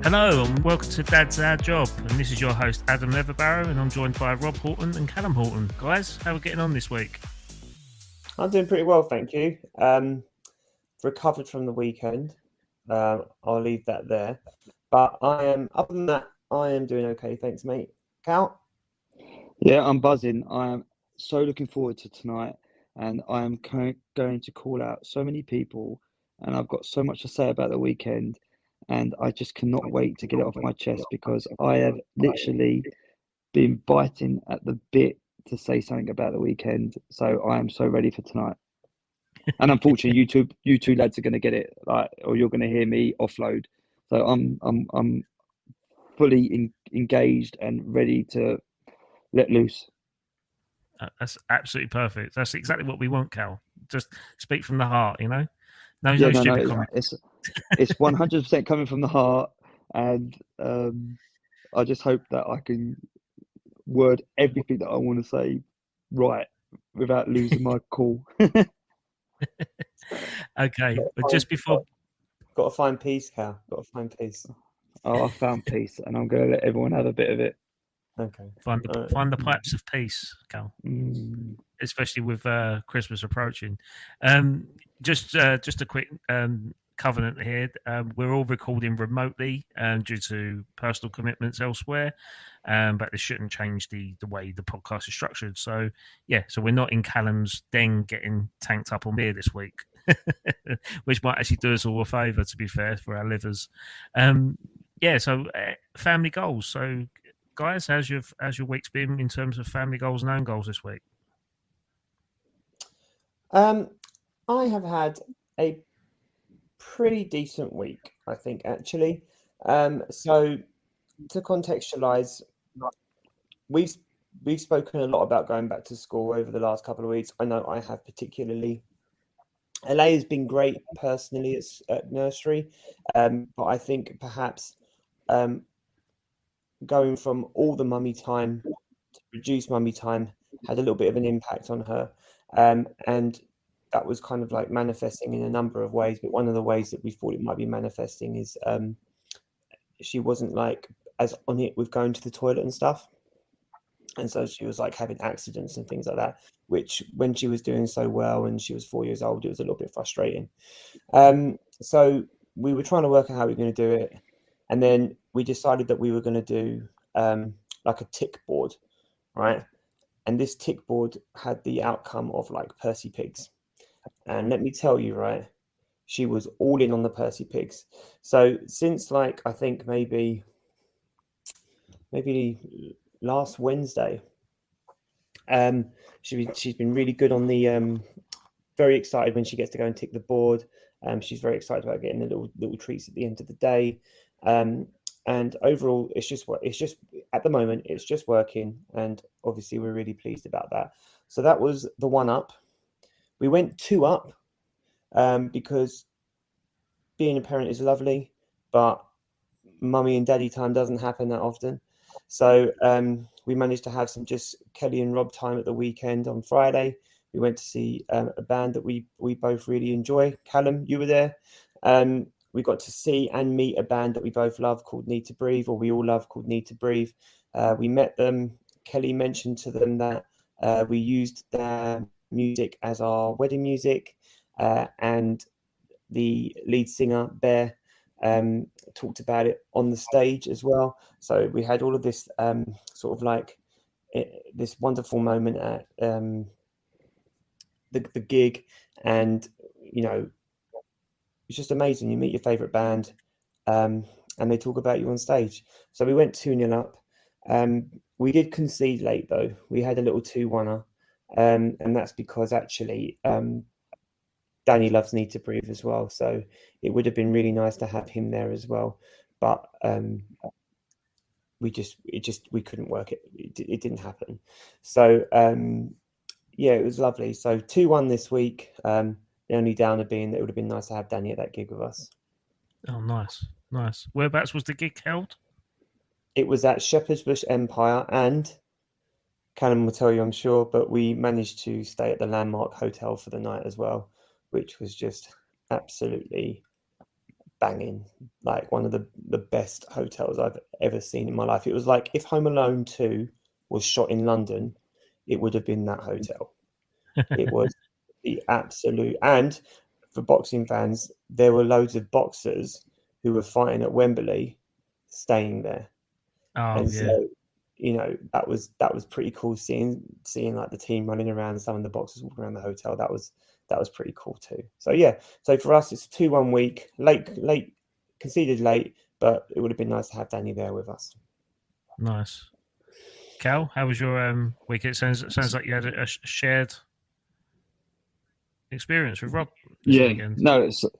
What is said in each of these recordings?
Hello and welcome to Dad's Our Job, and this is your host Adam Leatherbarrow, and I'm joined by Rob Horton and Callum Horton. Guys, how are we getting on this week? I'm doing pretty well, thank you. Recovered from the weekend. I'll leave that there. But other than that, I am doing okay, thanks, mate. Cal? Yeah, I'm buzzing. I am so looking forward to tonight, and I am going to call out so many people, and I've got so much to say about the weekend, and I just cannot wait to get it off my chest because I have literally been biting at the bit to say something about the weekend. So I am so ready for tonight. And unfortunately, you two lads are going to get it, or you're going to hear me offload. So I'm fully engaged and ready to let loose. That's absolutely perfect. That's exactly what we want, Cal. Just speak from the heart, you know? No, Yeah, no stupid no, comments. it's 100% coming from the heart, and I just hope that I can word everything that I want to say right without losing my cool. Okay, but just before... Got to find peace, Cal. Got to find peace. Oh, I found peace, and I'm going to let everyone have a bit of it. Okay. Find the pipes of peace, Cal. Especially with Christmas approaching. Just a quick covenant here. We're all recording remotely due to personal commitments elsewhere, but this shouldn't change the way the podcast is structured. So so we're not in Callum's den getting tanked up on beer this week, which might actually do us all a favour, to be fair, for our livers. So family goals. So guys, how's your week's been in terms of family goals and own goals this week? I have had a pretty decent week, I think, actually. So to contextualize, we've spoken a lot about going back to school over the last couple of weeks. I know I have particularly. LA has been great personally at nursery, but I think perhaps going from all the mummy time to reduced mummy time had a little bit of an impact on her, and that was kind of like manifesting in a number of ways. But one of the ways that we thought it might be manifesting is she wasn't like as on it with going to the toilet and stuff. And so she was like having accidents and things like that, which when she was doing so well and she was 4 years old, it was a little bit frustrating. So we were trying to work out how we were going to do it. And then we decided that we were going to do like a tick board, right? And this tick board had the outcome of like Percy Pigs. And let me tell you, right, she was all in on the Percy Pigs. So since like, I think maybe last Wednesday, she's been really good on the very excited when she gets to go and tick the board. She's very excited about getting the little treats at the end of the day. And overall, it's just at the moment it's just working, and obviously we're really pleased about that. So that was the 1 up. We went 2 up because being a parent is lovely, but mummy and daddy time doesn't happen that often. So we managed to have some just Kelly and Rob time at the weekend on Friday. We went to see a band that we both really enjoy. Callum, you were there. We got to see and meet a band that we both love called Need to Breathe, or we all love, called Need to Breathe. We met them. Kelly mentioned to them that we used their music as our wedding music, and the lead singer, Bear, talked about it on the stage as well. So we had all of this sort of like this wonderful moment at the gig, and you know, it's just amazing. You meet your favorite band, and they talk about you on stage. So we went 2-0 up. We did concede late though. We had a little 2-1er, and that's because actually Danny loves Need to Breathe as well. So it would have been really nice to have him there as well, but we couldn't work it. It didn't happen. So it was lovely. So 2-1 this week. The only downer being that it would have been nice to have Danny at that gig with us. Oh, nice. Whereabouts was the gig held? It was at Shepherd's Bush Empire, and Callum will tell you, I'm sure, but we managed to stay at the Landmark Hotel for the night as well, which was just absolutely banging, like one of the best hotels I've ever seen in my life. It was like if Home Alone 2 was shot in London, it would have been that hotel. It was the absolute, and for boxing fans, there were loads of boxers who were fighting at Wembley staying there. Oh, And yeah. so, you know, that was pretty cool seeing like the team running around, some of the boxers walking around the hotel. That was pretty cool too. So yeah, so for us it's a 2-1 week, late conceded late, but it would have been nice to have Danny there with us. Nice. Cal, how was your week? It sounds like you had a shared experience with Rob this weekend. No, so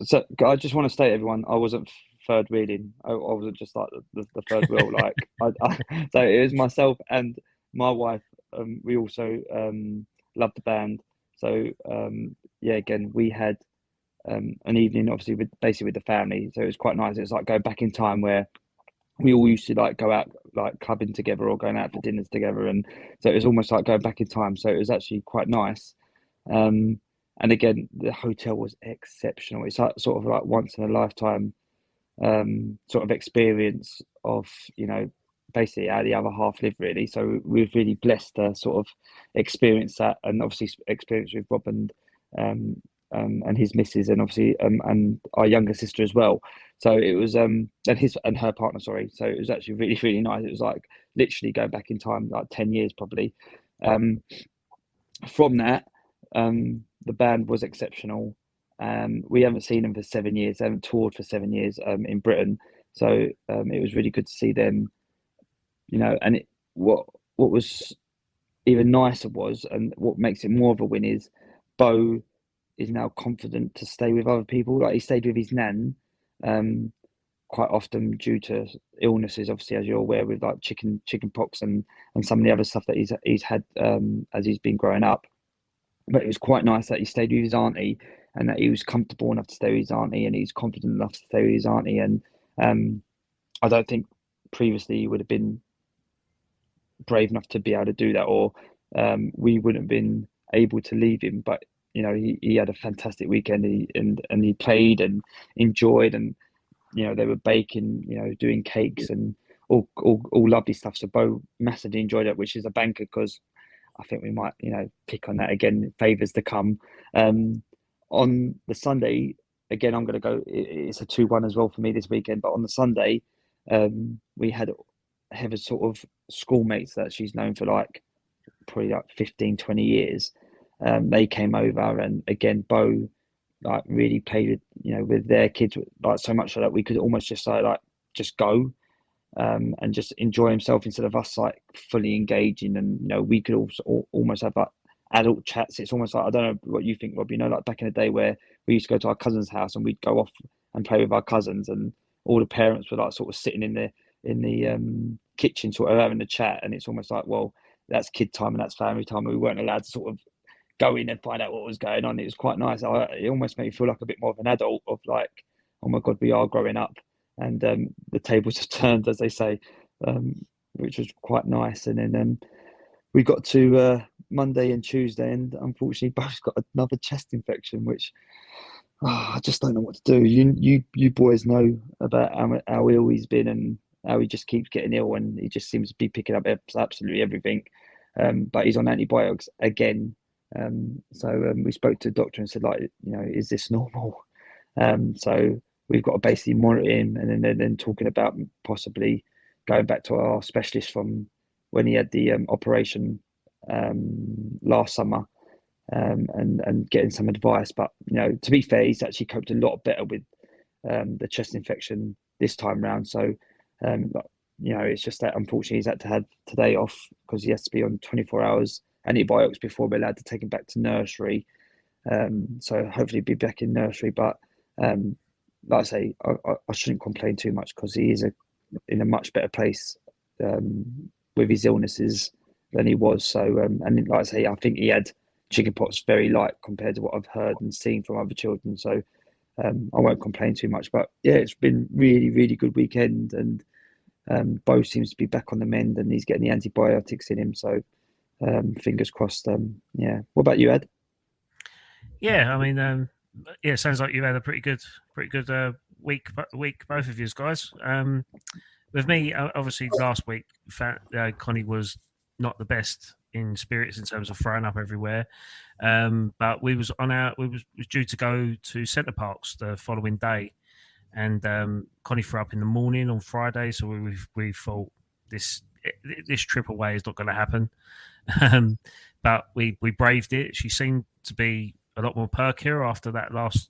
I just want to state, everyone, I wasn't third wheeling. I wasn't just like the third wheel. Like so it was myself and my wife. We also loved the band. So yeah, again, we had an evening, obviously, with the family. So it was quite nice. It's like going back in time where we all used to like go out like clubbing together or going out for dinners together, and so it was almost like going back in time. So it was actually quite nice. And again, the hotel was exceptional. It's like, sort of like once in a lifetime sort of experience of, you know, basically how the other half live, really. So we're really blessed to sort of experience that, and obviously experience with Rob and his missus, and obviously and our younger sister as well. So it was and her partner, sorry. So it was actually really, really nice. It was like literally going back in time, like 10 years probably. From that, the band was exceptional. We haven't seen them for 7 years. They haven't toured for 7 years in Britain. So it was really good to see them, you know. And what was even nicer was, and what makes it more of a win, is Bo is now confident to stay with other people. Like, he stayed with his nan quite often due to illnesses, obviously, as you're aware, with like chicken pox and some of the other stuff that he's had as he's been growing up. But it was quite nice that he stayed with his auntie, and that he was comfortable enough to stay with his auntie, and he's confident enough to stay with his auntie. And I don't think previously he would have been brave enough to be able to do that, or we wouldn't have been able to leave him. But you know, he had a fantastic weekend, and he played and enjoyed, and you know, they were baking, you know, doing cakes and all lovely stuff. So Bo massively enjoyed it, which is a banker, because I think we might, you know, pick on that again, favours to come. On the Sunday, again, I'm going to go, it's a 2-1 as well for me this weekend. But on the Sunday, we had Heather's sort of schoolmates that she's known for like probably like 15, 20 years. They came over, and again, Bo like really played with, you know, with their kids, like so much so that we could almost just like just go and just enjoy himself, instead of us like fully engaging. And you know, we could also almost have like adult chats. It's almost like, I don't know what you think, Rob, you know, like back in the day where we used to go to our cousin's house and we'd go off and play with our cousins, and all the parents were like sort of sitting in the kitchen sort of having a chat. And it's almost like, well, that's kid time and that's family time, and we weren't allowed to sort of go in and find out what was going on. It was quite nice. It almost made me feel like a bit more of an adult, of like, oh my God, we are growing up, and the tables have turned, as they say, which was quite nice. And then we got to Monday and Tuesday, and unfortunately both got another chest infection, which I just don't know what to do. You boys know about how ill he's been, and how he just keeps getting ill, and he just seems to be picking up absolutely everything. But he's on antibiotics again. So we spoke to the doctor and said, like, you know, is this normal? So we've got to basically monitor him, and then talking about possibly going back to our specialist from when he had the operation last summer, and getting some advice. But you know, to be fair, he's actually coped a lot better with the chest infection this time round. So you know, it's just that unfortunately he's had to have today off, because he has to be on 24 hours antibiotics before we're allowed to take him back to nursery. So hopefully be back in nursery. But like I say, I shouldn't complain too much, because he is in a much better place with his illnesses than he was. So and like I say, I think he had chickenpox very light compared to what I've heard and seen from other children. So I won't complain too much. But yeah, it's been really, really good weekend, and Bo seems to be back on the mend, and he's getting the antibiotics in him. So fingers crossed. Yeah. What about you, Ed? Yeah, I mean, yeah, it sounds like you had a pretty good week, both of you guys. With me, obviously, last week, Connie was not the best in spirits in terms of throwing up everywhere. But we was due to go to Centre Parks the following day, and Connie threw up in the morning on Friday, so we thought this trip away is not going to happen. But we braved it. She seemed to be a lot more perkier after that last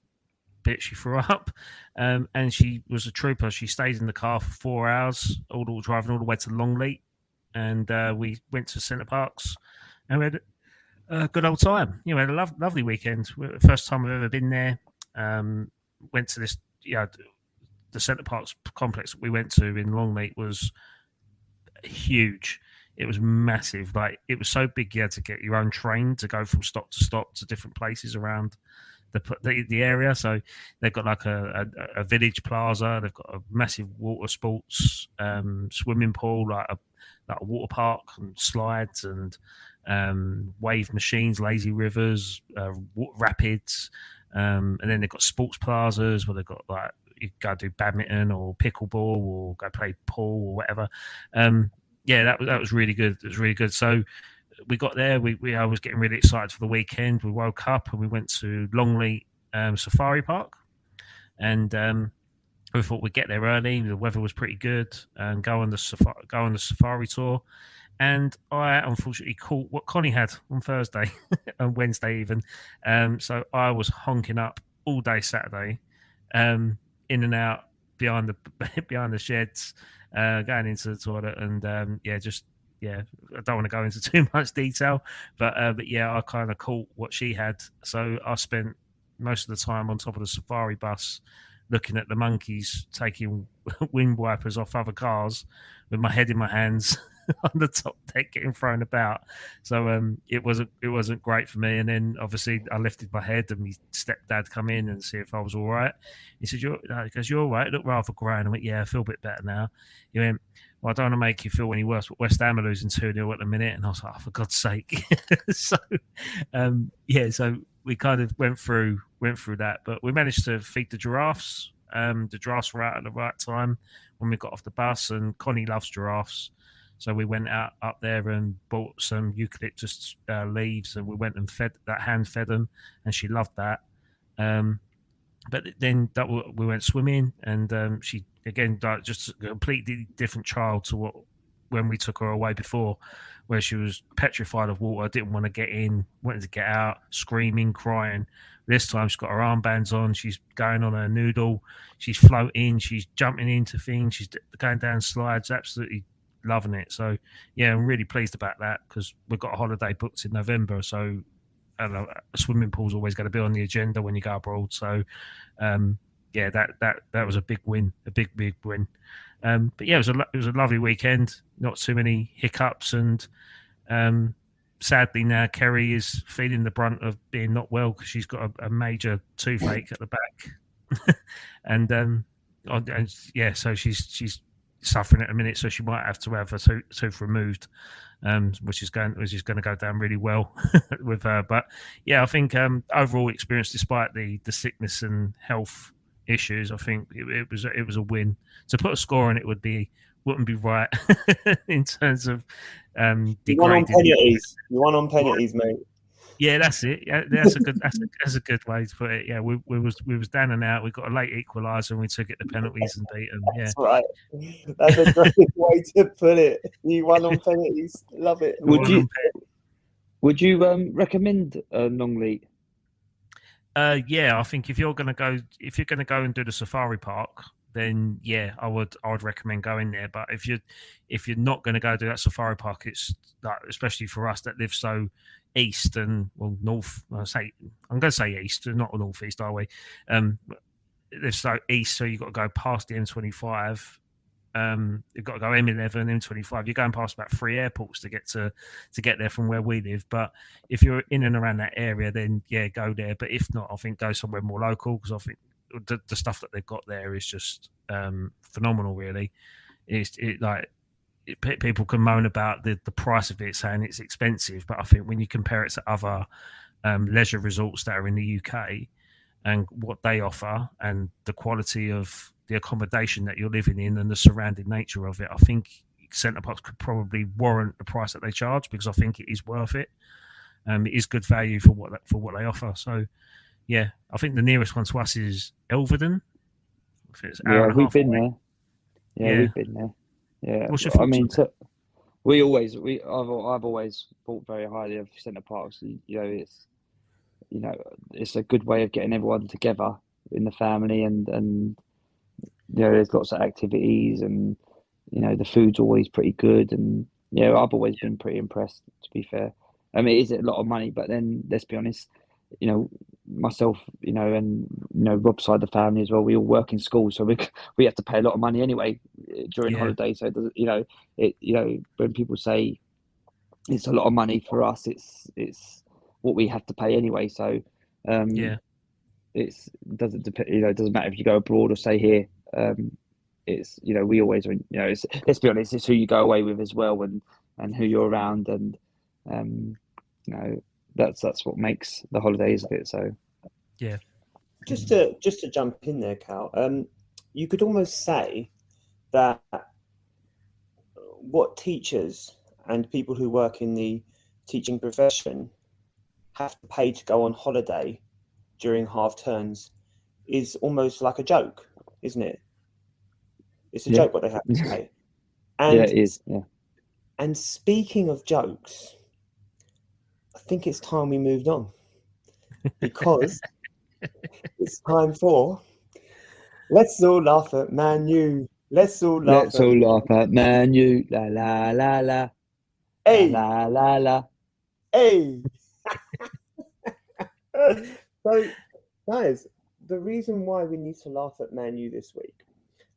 bit she threw up, and she was a trooper. She stayed in the car for 4 hours, driving all the way to Longleat, and we went to Centre Parks, and we had a good old time. We had a lovely weekend. First time I've ever been there. Went to this, the Centre Parks complex that we went to in Longleat was huge. It was massive. Like, it was so big you had to get your own train to go from stop to stop to different places around the area. So they've got like a village plaza. They've got a massive water sports swimming pool, like a water park and slides and wave machines, lazy rivers, rapids, and then they've got sports plazas where they've got like you go do badminton or pickleball or go play pool or whatever. That was really good. It was really good. So we got there. I was getting really excited for the weekend. We woke up and we went to Longleat Safari Park, and we thought we'd get there early. The weather was pretty good, and go on the safari tour. And I unfortunately caught what Connie had on Thursday and Wednesday even. So I was honking up all day Saturday, in and out behind the sheds, going into the toilet, and I don't want to go into too much detail, but I kind of caught what she had. So I spent most of the time on top of the safari bus looking at the monkeys taking wind wipers off other cars with my head in my hands on the top deck getting thrown about. So it wasn't great for me. And then obviously I lifted my head and my stepdad come in and see if I was all right. He said, "You're all right. You look rather grey." And I went, "Yeah, I feel a bit better now." He went, "Well, I don't want to make you feel any worse, but West Ham are losing 2-0 at the minute." And I was like, "Oh, for God's sake." So we kind of went through that, but we managed to feed the giraffes. The giraffes were out at the right time when we got off the bus, and Connie loves giraffes. So we went up there and bought some eucalyptus leaves, and we went and hand fed them, and she loved that. But then we went swimming, and she again just a completely different child to when we took her away before, where she was petrified of water, didn't want to get in, wanted to get out, screaming, crying. This time she's got her armbands on, she's going on her noodle, she's floating, she's jumping into things, she's going down slides, absolutely loving it. So yeah, I'm really pleased about that because we've got a holiday booked in November. So I don't know, a swimming pool's always going to be on the agenda when you go abroad. So that was a big win, a big win. But yeah, it was a lovely weekend. Not too many hiccups, and sadly now Kerry is feeling the brunt of being not well because she's got a major toothache at the back, so she's suffering at a minute, so she might have to have her tooth removed, which is going to go down really well with her. But yeah, I think overall experience, despite the sickness and health issues, I think it was a win. To put a score on it wouldn't be right in terms of You won on penalties. You won on penalties, mate. Yeah, that's it. Yeah, that's a good way to put it. Yeah, we was down and out. We got a late equaliser and we took it to penalties and beat them. Yeah, that's right. That's a great way to put it. You won on penalties. Love it. Would you recommend Longleat? Yeah, I think if you're going to go and do the safari park, then yeah, I would recommend going there. But if you're not going to go do that safari park, it's like, especially for us that live so east and north. I'm going to say east, not northeast, are we? Live so east, so you've got to go past the M25. You've got to go M11, M25. You're going past about 3 airports to get there from where we live. But if you're in and around that area, then yeah, go there. But if not, I think go somewhere more local, because I think the stuff that they've got there is just phenomenal. Really, people can moan about the price of it, saying it's expensive, but I think when you compare it to other leisure resorts that are in the UK, and what they offer and the quality of the accommodation that you're living in and the surrounding nature of it, I think Centre Parks could probably warrant the price that they charge, because I think it is worth it. It is good value for what they offer. So, yeah, I think the nearest one to us is Elvedon. If it's an hour and a we've half been away. there. Yeah, we've been there. Yeah, What's your thoughts I mean, on it? I've always thought very highly of Centre Parks. It's a good way of getting everyone together in the family, and there's lots of activities, and the food's always pretty good, and I've always been pretty impressed, to be fair. I mean, it is a lot of money, but then let's be honest, myself, and Rob's side of the family as well, we all work in school, so we have to pay a lot of money anyway during holidays. So it doesn't, when people say it's a lot of money, for us, it's what we have to pay anyway. So it doesn't depend. It doesn't matter if you go abroad or stay here. It's we always let's be honest, it's who you go away with as well, and who you're around, and that's what makes the holidays of it. So just to jump in there, Cal, you could almost say that what teachers and people who work in the teaching profession have to pay to go on holiday during half terms is almost like a joke, isn't it? It's a joke what they have to pay. And, it is. Yeah. And speaking of jokes, I think it's time we moved on, because it's time for Let's All Laugh at Man U. Let's all laugh at Man U. La la la la. Hey. La la la. Hey. So, guys, the reason why we need to laugh at Man U this week,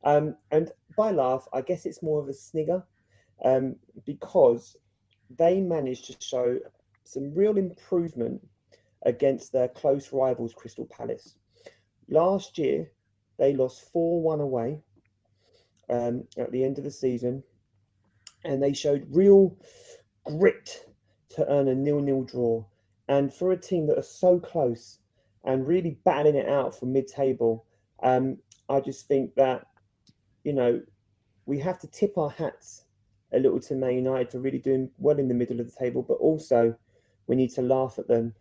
and by laugh, I guess it's more of a snigger, because they managed to show some real improvement against their close rivals, Crystal Palace. Last year, they lost 4-1 away at the end of the season, and they showed real grit to earn a 0-0 draw. And for a team that are so close and really battling it out for mid-table, I just think that, we have to tip our hats a little to Man United for really doing well in the middle of the table, but also we need to laugh at them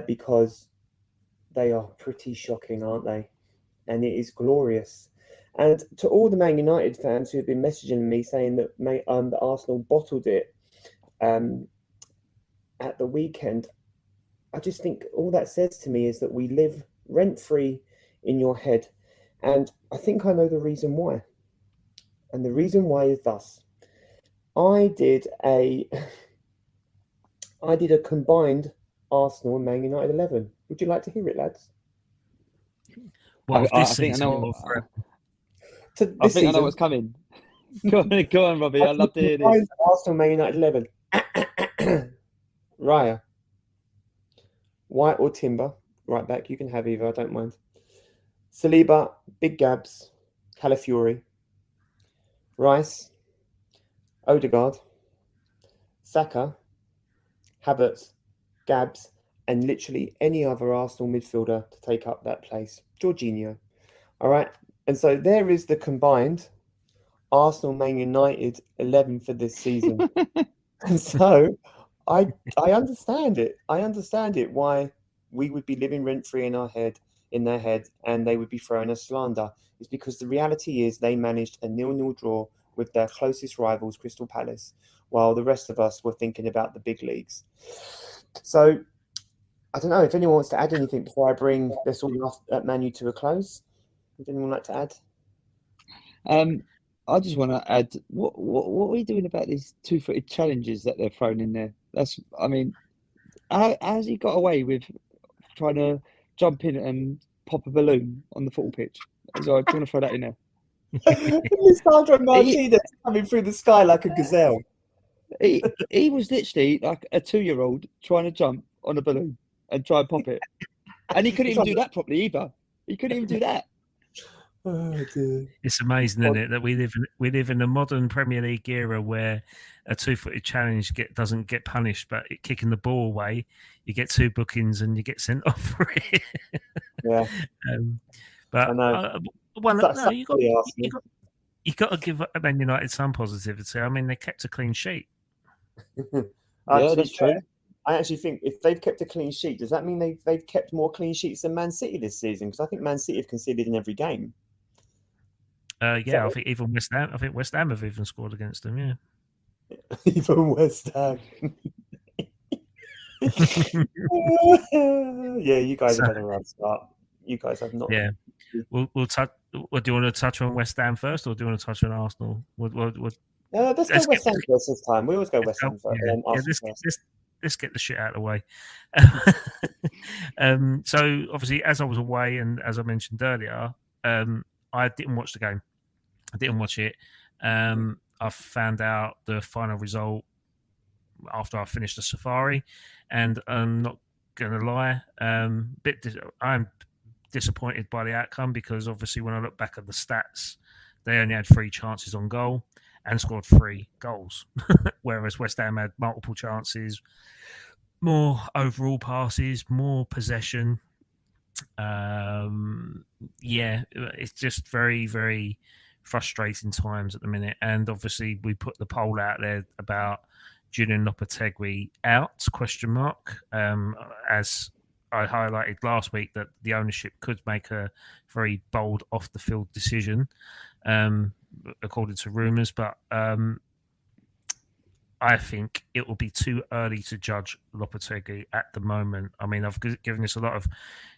because they are pretty shocking, aren't they? And it is glorious. And to all the Man United fans who have been messaging me saying that that Arsenal bottled it at the weekend, I just think all that says to me is that we live rent-free in your head. And I think I know the reason why. And the reason why is thus. I did a combined Arsenal and Man United 11. Would you like to hear it, lads? Well, I think I know. I think I know what's coming. Go on, Robbie. I'd love to hear this. Arsenal, Man United 11. Raya. White or Timber. Right back. You can have either. I don't mind. Saliba. Big Gabs. Calafiori. Rice. Odegaard. Saka. Havertz. Gabs. And literally any other Arsenal midfielder to take up that place. Jorginho. All right. And so there is the combined Arsenal Man United 11 for this season. And so I understand it. I understand it why we would be living rent-free in their head, and they would be throwing us slander. It's because the reality is they managed a 0-0 draw with their closest rivals, Crystal Palace, while the rest of us were thinking about the big leagues. So I don't know if anyone wants to add anything before I bring this all off at Man U to a close. Would anyone like to add? I just want to add, what are we doing about these two-footed challenges that they're thrown in there? How's he got away with trying to jump in and pop a balloon on the football pitch? So I just want to throw that in there. Sandro Martinez coming through the sky like a gazelle. He was literally like a 2-year-old trying to jump on a balloon and try and pop it. And he couldn't even do that properly either. He couldn't even do that. Oh, dear. It's amazing, isn't it, that we live in a modern Premier League era where a two-footed challenge doesn't get punished, but kicking the ball away, you get 2 bookings and you get sent off for it. Yeah, But I know. well, That's no, you got the you Arsenal. got you got to give Man United some positivity. I mean, they kept a clean sheet. Yeah, To be that's fair, true. I actually think if they've kept a clean sheet, does that mean they've kept more clean sheets than Man City this season? Because I think Man City have conceded in every game. Yeah, I think even West Ham. I think West Ham have even scored against them. Yeah. Even West Ham. Yeah, you guys have had a rough start. You guys have not. Yeah. We'll touch. What do you want to touch on West Ham first, or do you want to touch on Arsenal? Let's go West Ham first this time. We always go West Ham first. Let's get the shit out of the way. So obviously, as I was away, and as I mentioned earlier, I didn't watch the game. I didn't watch it. I found out the final result after I finished the safari, and I'm not going to lie, I'm disappointed by the outcome because obviously when I look back at the stats, they only had 3 chances on goal and scored 3 goals, whereas West Ham had multiple chances, more overall passes, more possession. It's just very, very frustrating times at the minute. And obviously we put the poll out there about Julian Lopetegui out, ? As I highlighted last week that the ownership could make a very bold off the field decision, according to rumours, but I think it will be too early to judge Lopetegui at the moment. I mean, I've given this a lot of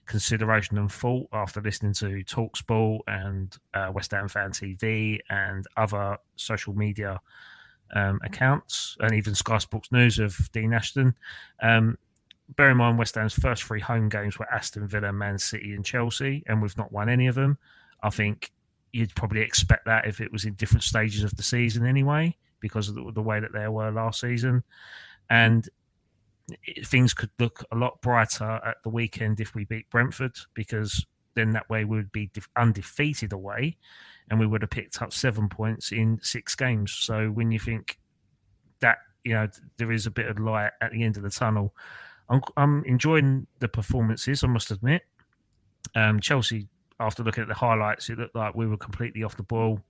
consideration and thought after listening to TalkSport and West Ham Fan TV and other social media accounts, and even Sky Sports News of Dean Ashton. Bear in mind, West Ham's first 3 home games were Aston Villa, Man City and Chelsea, and we've not won any of them. I think you'd probably expect that if it was in different stages of the season anyway, because of the way that they were last season. And things could look a lot brighter at the weekend if we beat Brentford, because then that way we would be undefeated away and we would have picked up 7 points in 6 games. So when you think that, there is a bit of light at the end of the tunnel, I'm enjoying the performances, I must admit. Chelsea, after looking at the highlights, it looked like we were completely off the ball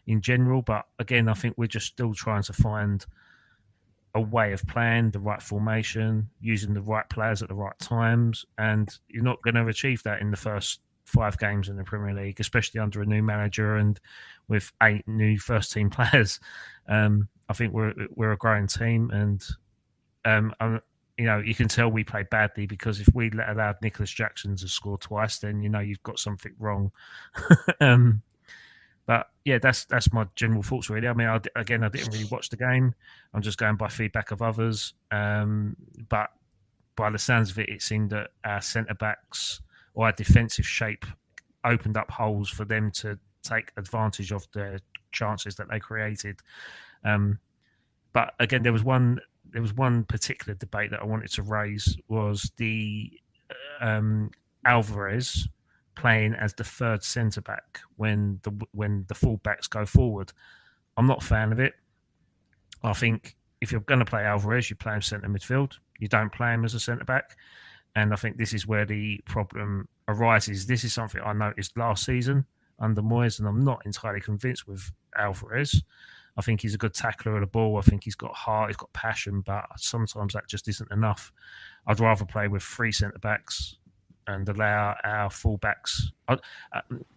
in general. But again, I think we're just still trying to find a way of playing, the right formation, using the right players at the right times. And you're not going to achieve that in the first 5 games in the Premier League, especially under a new manager and with 8 new first team players. I think we're a growing team, and you can tell we play badly because if we allowed Nicholas Jackson to score twice, then you've got something wrong. But yeah, that's my general thoughts really. I mean, I didn't really watch the game. I'm just going by feedback of others. But by the sounds of it, it seemed that our centre backs or our defensive shape opened up holes for them to take advantage of the chances that they created. But again, there was one particular debate that I wanted to raise, was the Alvarez playing as the third centre back when the full backs go forward. I'm not a fan of it. I think if you're going to play Alvarez, you play him centre midfield. You don't play him as a centre back. And I think this is where the problem arises. This is something I noticed last season under Moyes, and I'm not entirely convinced with Alvarez. I think he's a good tackler of the ball. I think he's got heart, he's got passion, but sometimes that just isn't enough. I'd rather play with 3 centre backs and allow our full backs.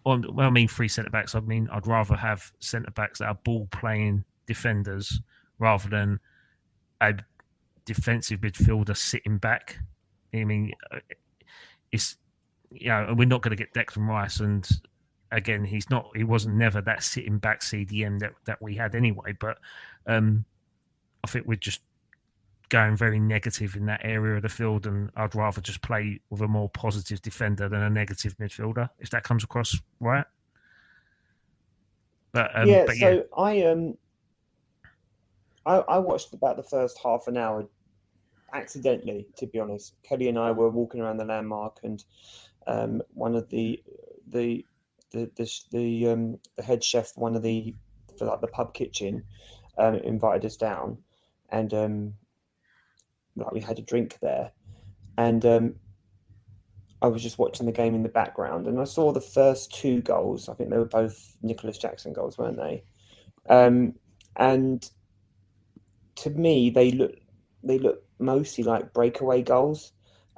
When I mean 3 centre backs, I mean I'd rather have centre backs that are ball playing defenders rather than a defensive midfielder sitting back. I mean, it's we're not going to get Declan Rice, and again, he wasn't never that sitting back CDM that we had anyway. But I think we're just going very negative in that area of the field, and I'd rather just play with a more positive defender than a negative midfielder, if that comes across right. But I watched about the first half an hour accidentally, to be honest. Kelly and I were walking around the landmark, and one of the head chef, for the pub kitchen, invited us down, and we had a drink there, and I was just watching the game in the background, and I saw the first two goals. I think they were both Nicholas Jackson goals, weren't they? And to me, they look mostly like breakaway goals.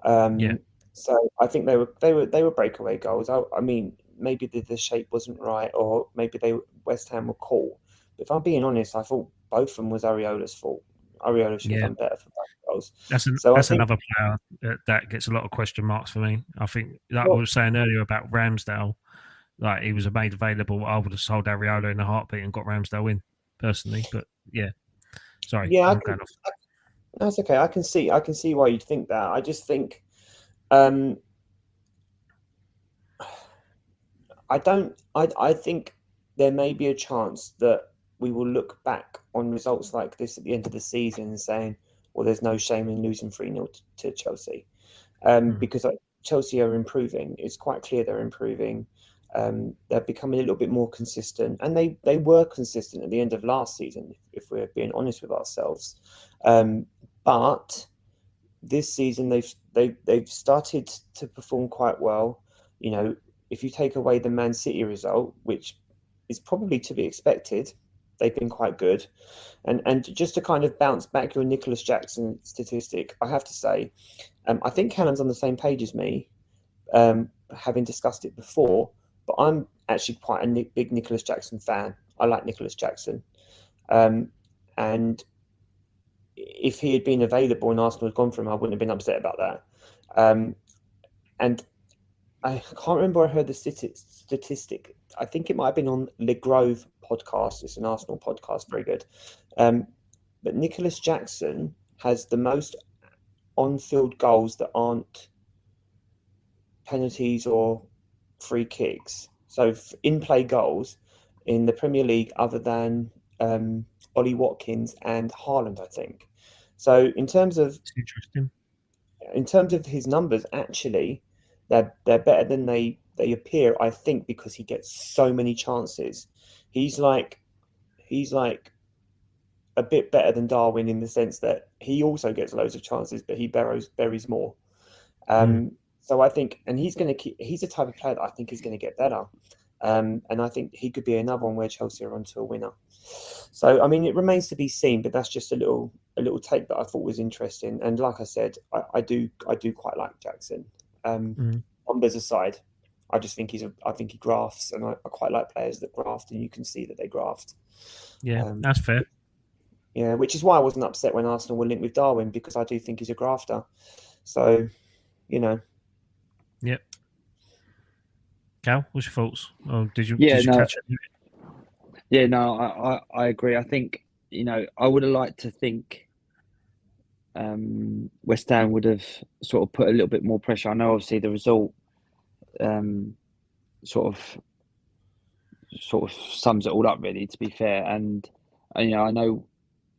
Yeah. So I think they were breakaway goals. I mean, maybe the shape wasn't right, or maybe West Ham were caught. But if I'm being honest, I thought both of them was Ariola's fault. Ariola should have done better for both goals. That's another player that gets a lot of question marks for me. I think, like I was saying earlier about Ramsdale, like he was made available. I would have sold Ariola in a heartbeat and got Ramsdale in personally. But yeah, sorry, I'm going off. That's okay. I can see why you'd think that. I just think, I think there may be a chance that we will look back on results like this at the end of the season and saying, well, there's no shame in losing 3-0 to Chelsea. Because Chelsea are improving. It's quite clear they're improving. They're becoming a little bit more consistent, and they were consistent at the end of last season, if we're being honest with ourselves. But this season they've started to perform quite well. You know, if you take away the Man City result, which is probably to be expected, they've been quite good. And just to kind of bounce back your Nicholas Jackson statistic, I have to say, I think Callum's on the same page as me, having discussed it before, but I'm actually quite a big Nicholas Jackson fan. I like Nicholas Jackson. And if he had been available and Arsenal had gone for him, I wouldn't have been upset about that. And I can't remember where I heard the statistic. I think it might have been on Le Grove podcast. It's an Arsenal podcast, very good. But Nicholas Jackson has the most on-field goals that aren't penalties or free kicks. So in-play goals in the Premier League, other than Ollie Watkins and Haaland, I think. So in terms of his numbers, actually, they're better than they appear. I think because he gets so many chances. He's like a bit better than Darwin in the sense that he also gets loads of chances, but he buries more. So I think, and he's a type of player that I think is going to get better. And I think he could be another one where Chelsea are onto a winner. So, I mean, it remains to be seen, but that's just a little take that I thought was interesting. And like I said, I do quite like Jackson. Numbers aside, I just think I think he grafts, and I quite like players that graft, and you can see that they graft. Yeah, that's fair. Yeah, which is why I wasn't upset when Arsenal were linked with Darwin, because I do think he's a grafter. So, you know. Yep. Cal, what's your thoughts? Or did you catch it? Yeah, no, I agree. I think, you know, I would have liked to think West Ham would have sort of put a little bit more pressure. I know obviously the result sort of sums it all up, really, to be fair. And you know, I know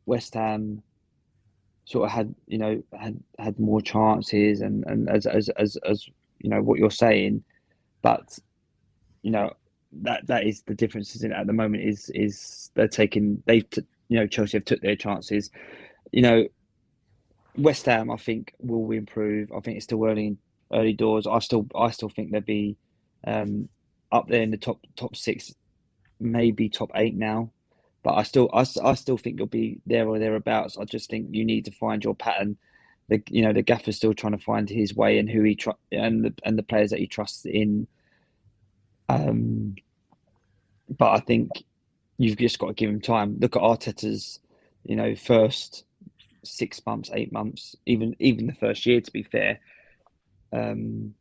West Ham sort of had more chances, and as you know what you're saying, but you know that is the difference, isn't it? At the moment is Chelsea have took their chances. You know, West Ham, I think, will improve. I think it's still early doors. I still think they'll be up there in the top six, maybe top 8 now. But I still think you'll be there or thereabouts. I just think you need to find your pattern. The gaffer's still trying to find his way and who he and the players that he trusts in. But I think you've just got to give him time. Look at Arteta's, first 6 months, 8 months, even the first year, to be fair. And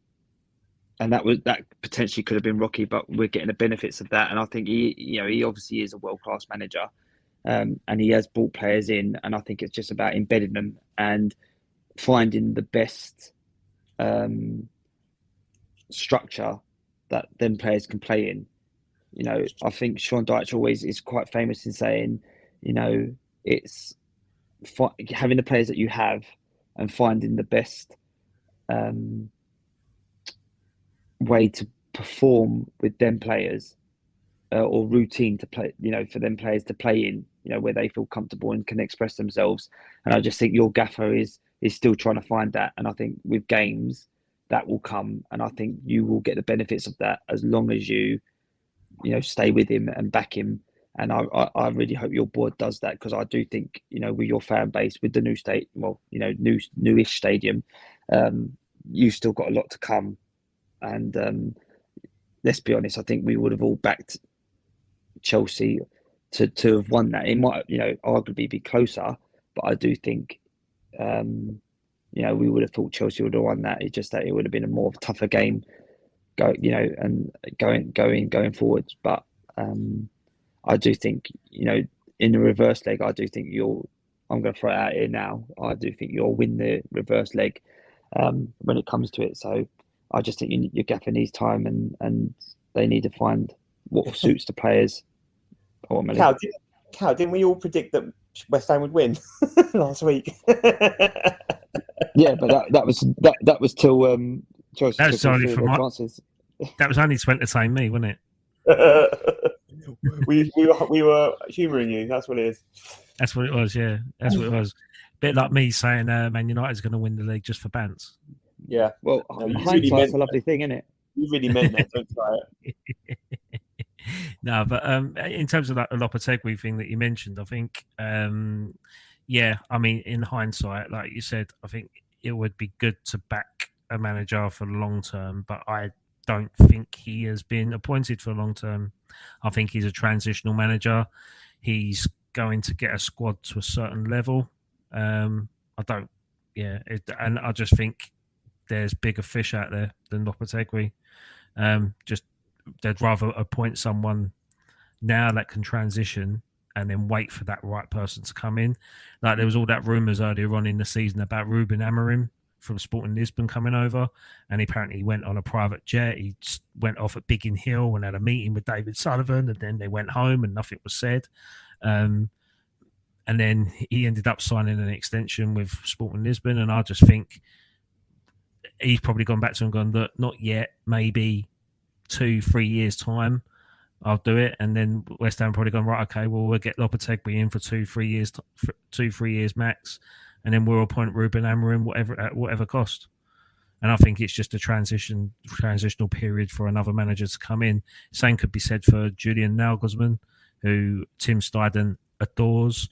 that potentially could have been rocky, but we're getting the benefits of that. And I think he obviously is a world-class manager, and he has brought players in. And I think it's just about embedding them and finding the best structure that then players can play in. I think Sean Dyche always is quite famous in saying, it's having the players that you have and finding the best way to perform with them players or routine to play, for them players to play in, where they feel comfortable and can express themselves. And I just think your gaffer is still trying to find that. And I think with games, that will come, and I think you will get the benefits of that as long as you stay with him and back him. And I really hope your board does that, because I do think, with your fan base, with the newish stadium, you've still got a lot to come. And let's be honest, I think we would have all backed Chelsea to have won that. It might, arguably be closer, but I do think, we would have thought Chelsea would have won that. It's just that it would have been a more tougher game, going forward. But I do think, in the reverse leg, I do think I'm going to throw it out here now. I do think you'll win the reverse leg when it comes to it. So I just think your gaffer needs time, and they need to find what suits the players. Cal, didn't we all predict that West Ham would win last week? Yeah, but that was till Chelsea. That was only for that was only to entertain me, wasn't it? we were humouring you. That's what it is. That's what it was. Yeah, that's what it was. Bit like me saying Man United's going to win the league just for bants. Yeah. Well, hindsight's a lovely thing, isn't it? You really meant that. Don't try it. No, but in terms of that Lopetegui thing that you mentioned, I think, yeah, I mean, in hindsight, like you said, I think it would be good to back a manager for the long term, but I don't think he has been appointed for long term. I think he's a transitional manager. He's going to get a squad to a certain level. And I just think there's bigger fish out there than Lopetegui. They'd rather appoint someone now that can transition and then wait for that right person to come in. Like there was all that rumours earlier on in the season about Ruben Amorim from Sporting Lisbon coming over, and he apparently went on a private jet. He went off at Biggin Hill and had a meeting with David Sullivan, and then they went home and nothing was said. And then he ended up signing an extension with Sporting Lisbon, and I just think he's probably gone back to him and gone, look, not yet, maybe 2-3 years time I'll do it. And then West Ham probably gone, right, okay, well, we'll get Lopetegui in for 2-3 years, 2-3 years max, and then we'll appoint Ruben Amorim at whatever cost. And I think it's just a transitional period for another manager to come in. Same could be said for Julian Nagelsmann, who Tim Steidten adores.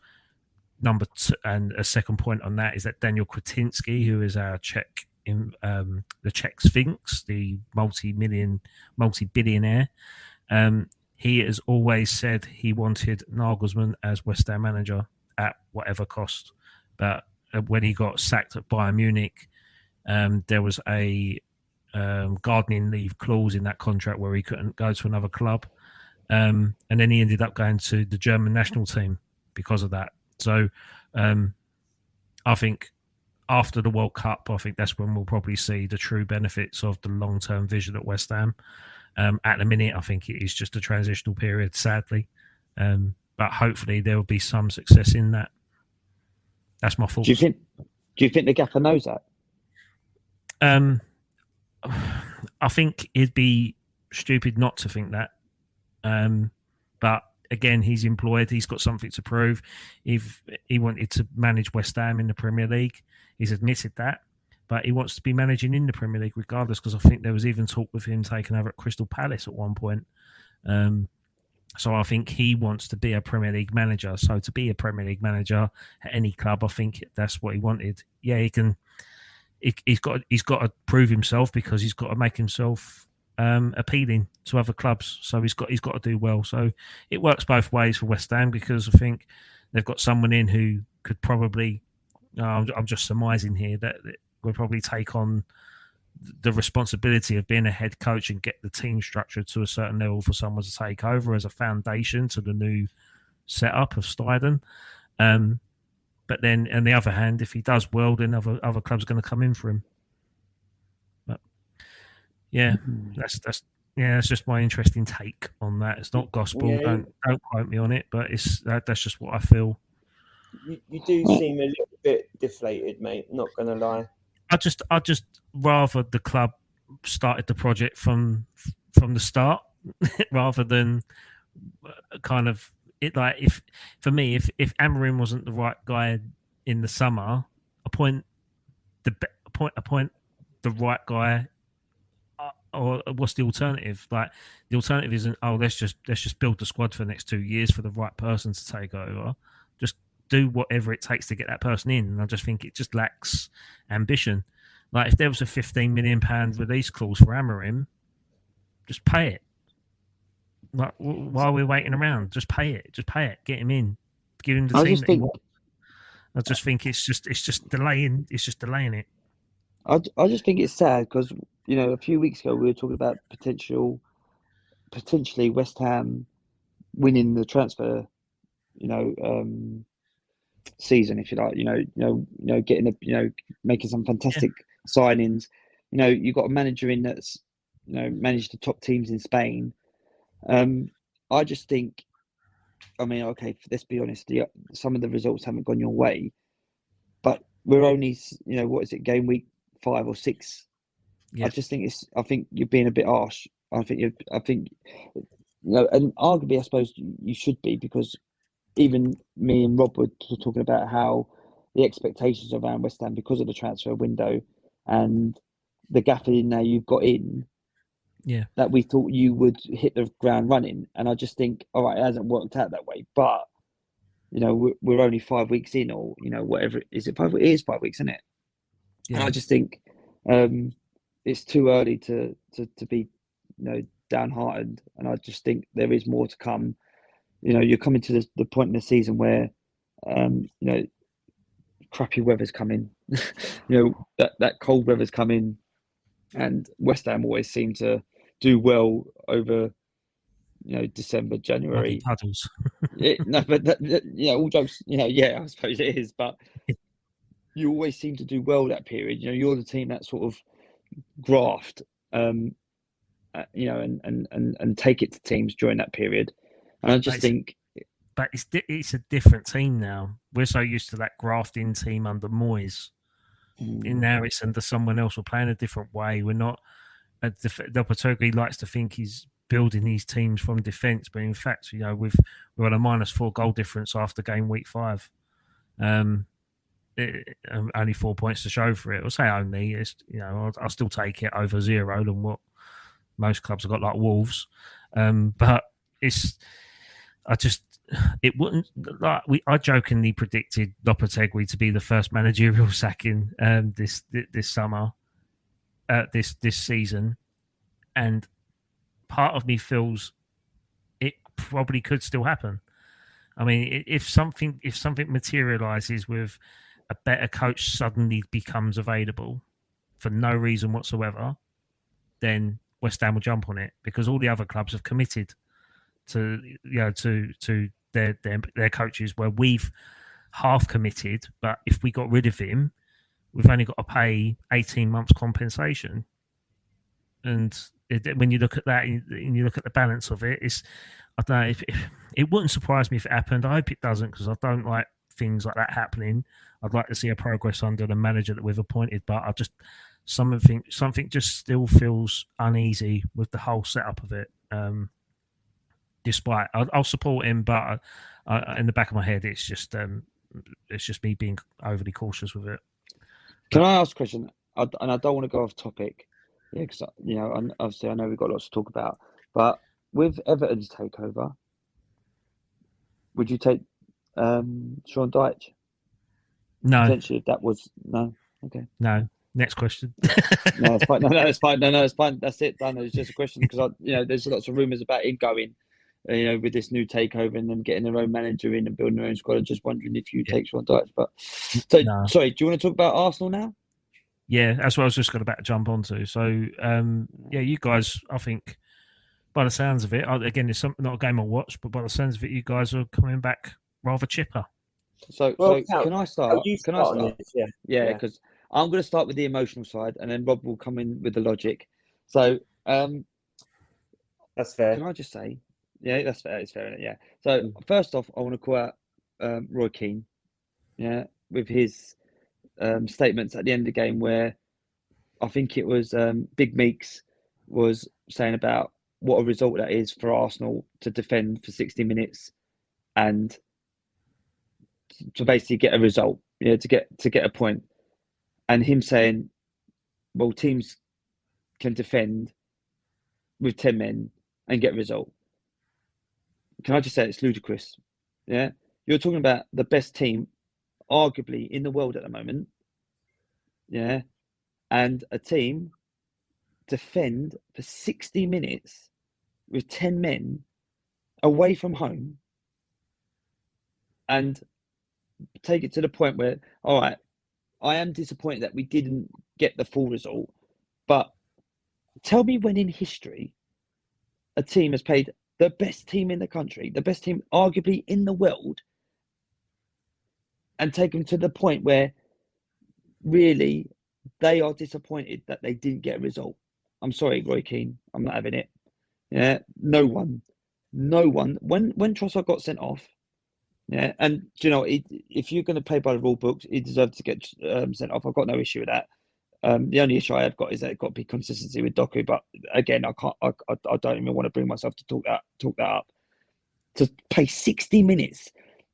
Number two, and a second point on that is that Daniel Kretinsky, who is our Czech the Czech Sphinx, the multi-billionaire, he has always said he wanted Nagelsmann as West Ham manager at whatever cost. But when he got sacked at Bayern Munich, there was a gardening leave clause in that contract where he couldn't go to another club. And then he ended up going to the German national team because of that. So I think after the World Cup, I think that's when we'll probably see the true benefits of the long-term vision at West Ham. At the minute, I think it is just a transitional period, sadly. But hopefully there will be some success in that. That's my thoughts. Do you think the gaffer knows that? I think it'd be stupid not to think that. But again, he's employed. He's got something to prove. If he wanted to manage West Ham in the Premier League, he's admitted that. But he wants to be managing in the Premier League regardless, because I think there was even talk with him taking over at Crystal Palace at one point. So I think he wants to be a Premier League manager. So to be a Premier League manager at any club, I think that's what he wanted. Yeah, he can. He's got to prove himself, because he's got to make himself appealing to other clubs. So he's got to do well. So it works both ways for West Ham, because I think they've got someone in who could probably. I'm just surmising here that will probably take on the responsibility of being a head coach and get the team structured to a certain level for someone to take over as a foundation to the new setup of Steidten. But then, on the other hand, if he does well, then other clubs are going to come in for him. But yeah, that's just my interesting take on that. It's not gospel. Yeah. Don't quote me on it, but that's just what I feel. You do seem a little bit deflated, mate. Not going to lie. I just rather the club started the project from the start rather than kind of it. Like if Amorim wasn't the right guy in the summer, appoint the the right guy, or what's the alternative? Like the alternative isn't let's just build the squad for the next 2 years for the right person to take over. Just do whatever it takes to get that person in. And I just think it just lacks ambition. Like if there was a £15 million release clause for Amorim, just pay it. Like while we're waiting around, just pay it. Just pay it. Get him in. Give him the team that he wants. I just think it's just delaying. It's just delaying it. I just think it's sad because a few weeks ago we were talking about potentially West Ham winning the transfer, season, if you like. Getting making some fantastic signings. You've got a manager in that's managed the top teams in Spain. I just think, okay, let's be honest. Some of the results haven't gone your way, but we're only, what is it, game week 5 or 6? Yeah. I think you're being a bit harsh. And arguably, I suppose you should be, because even me and Rob were talking about how the expectations around West Ham because of the transfer window and the gap in there you've got in. Yeah, that we thought you would hit the ground running, and I just think, all right, it hasn't worked out that way. But we're only 5 weeks in, or whatever. Is it 5? It is 5 weeks, isn't it? Yeah. And I just think it's too early to be downhearted, and I just think there is more to come. You're coming to the point in the season where crappy weather's coming. that cold weather's coming, and West Ham always seem to do well over December, January. Puddles. All jokes. I suppose it is, but you always seem to do well that period. You're the team that sort of graft, and take it to teams during that period. And I just think, but it's a different team now. We're so used to that grafting team under Moyes. Now it's under someone else. We're playing a different way. We're not. Lopetegui likes to think he's building these teams from defence, but in fact, we're on a -4 goal difference after game week 5. Only 4 points to show for it. I'll say only. I'll still take it over 0 than what most clubs have got, like Wolves. But it wouldn't, like I jokingly predicted Lopetegui to be the first managerial sacking this summer, this season, and part of me feels it probably could still happen. I mean, if something materializes with a better coach suddenly becomes available for no reason whatsoever, then West Ham will jump on it, because all the other clubs have committed to their coaches, where we've half committed, but if we got rid of him, we've only got to pay 18 months compensation. And when you look at that and you look at the balance of it, I don't know, if it wouldn't surprise me if it happened. I hope it doesn't, because I don't like things like that happening. I'd like to see a progress under the manager that we've appointed, but I just something just still feels uneasy with the whole setup of it. Despite I'll support him, but in the back of my head, it's just me being overly cautious with it. Can I ask a question? And I don't want to go off topic, because obviously I know we've got lots to talk about. But with Everton's takeover, would you take Sean Dyche? No. Potentially, if that was no. Okay. No. Next question. No, it's fine. No, it's fine. No, it's fine. That's it. Done. It's just a question, because there's lots of rumours about him going. With this new takeover and them getting their own manager in and building their own squad. I'm just wondering if you take Sean Dyche. But sorry, do you want to talk about Arsenal now? Yeah, that's what I was just about to jump onto. So, you guys, I think, by the sounds of it, again, it's not a game I watch, but by the sounds of it, you guys are coming back rather chipper. So can I start? Can I start? Yeah, because I'm going to start with the emotional side, and then Rob will come in with the logic. So, that's fair. Can I just say? Yeah, that's fair. It's fair, isn't it? Yeah. So first off, I want to call out Roy Keane, with his statements at the end of the game, where I think it was Big Meeks was saying about what a result that is for Arsenal to defend for 60 minutes and to basically get a result, to get a point, and him saying well, teams can defend with 10 men and get a result. Can I just say it's ludicrous? Yeah, you're talking about the best team, arguably in the world at the moment. Yeah, and a team defend for 60 minutes with 10 men away from home and take it to the point where, all right, I am disappointed that we didn't get the full result, but tell me when in history a team has played the best team in the country, the best team arguably in the world, and taken to the point where really they are disappointed that they didn't get a result. I'm sorry, Roy Keane, I'm not having it. Yeah, no one. When Trossard got sent off, yeah, and you know, if you're going to play by the rule books, he deserves to get sent off. I've got no issue with that. The only issue I have got is that it's got to be consistency with Doku. But again, I can't. I don't even want to bring myself to talk that up. To play 60 minutes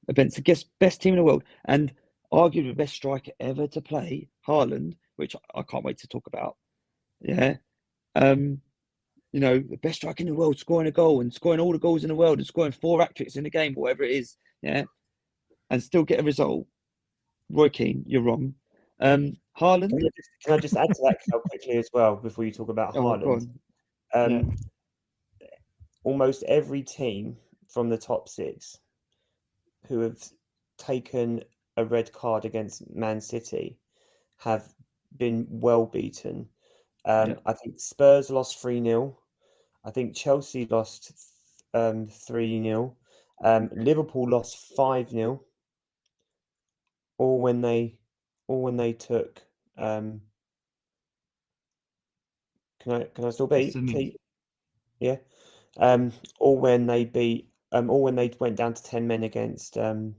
against the best team in the world and arguably the best striker ever to play, Haaland, which I can't wait to talk about. Yeah, you know, the best striker in the world, scoring a goal and scoring all the goals in the world and scoring 4 hat-tricks in the game, whatever it is. Yeah, and still get a result. Roy Keane, you're wrong. Haaland. Can I just add to that Cal, quickly as well before you talk about Haaland? Almost every team from the top 6 who have taken a red card against Man City have been well beaten. I think Spurs lost 3-0. I think Chelsea lost 3-0. Liverpool lost 5-0. All when they took. Can I still beat? Yeah. All when they beat. All when they went down to 10 men against Man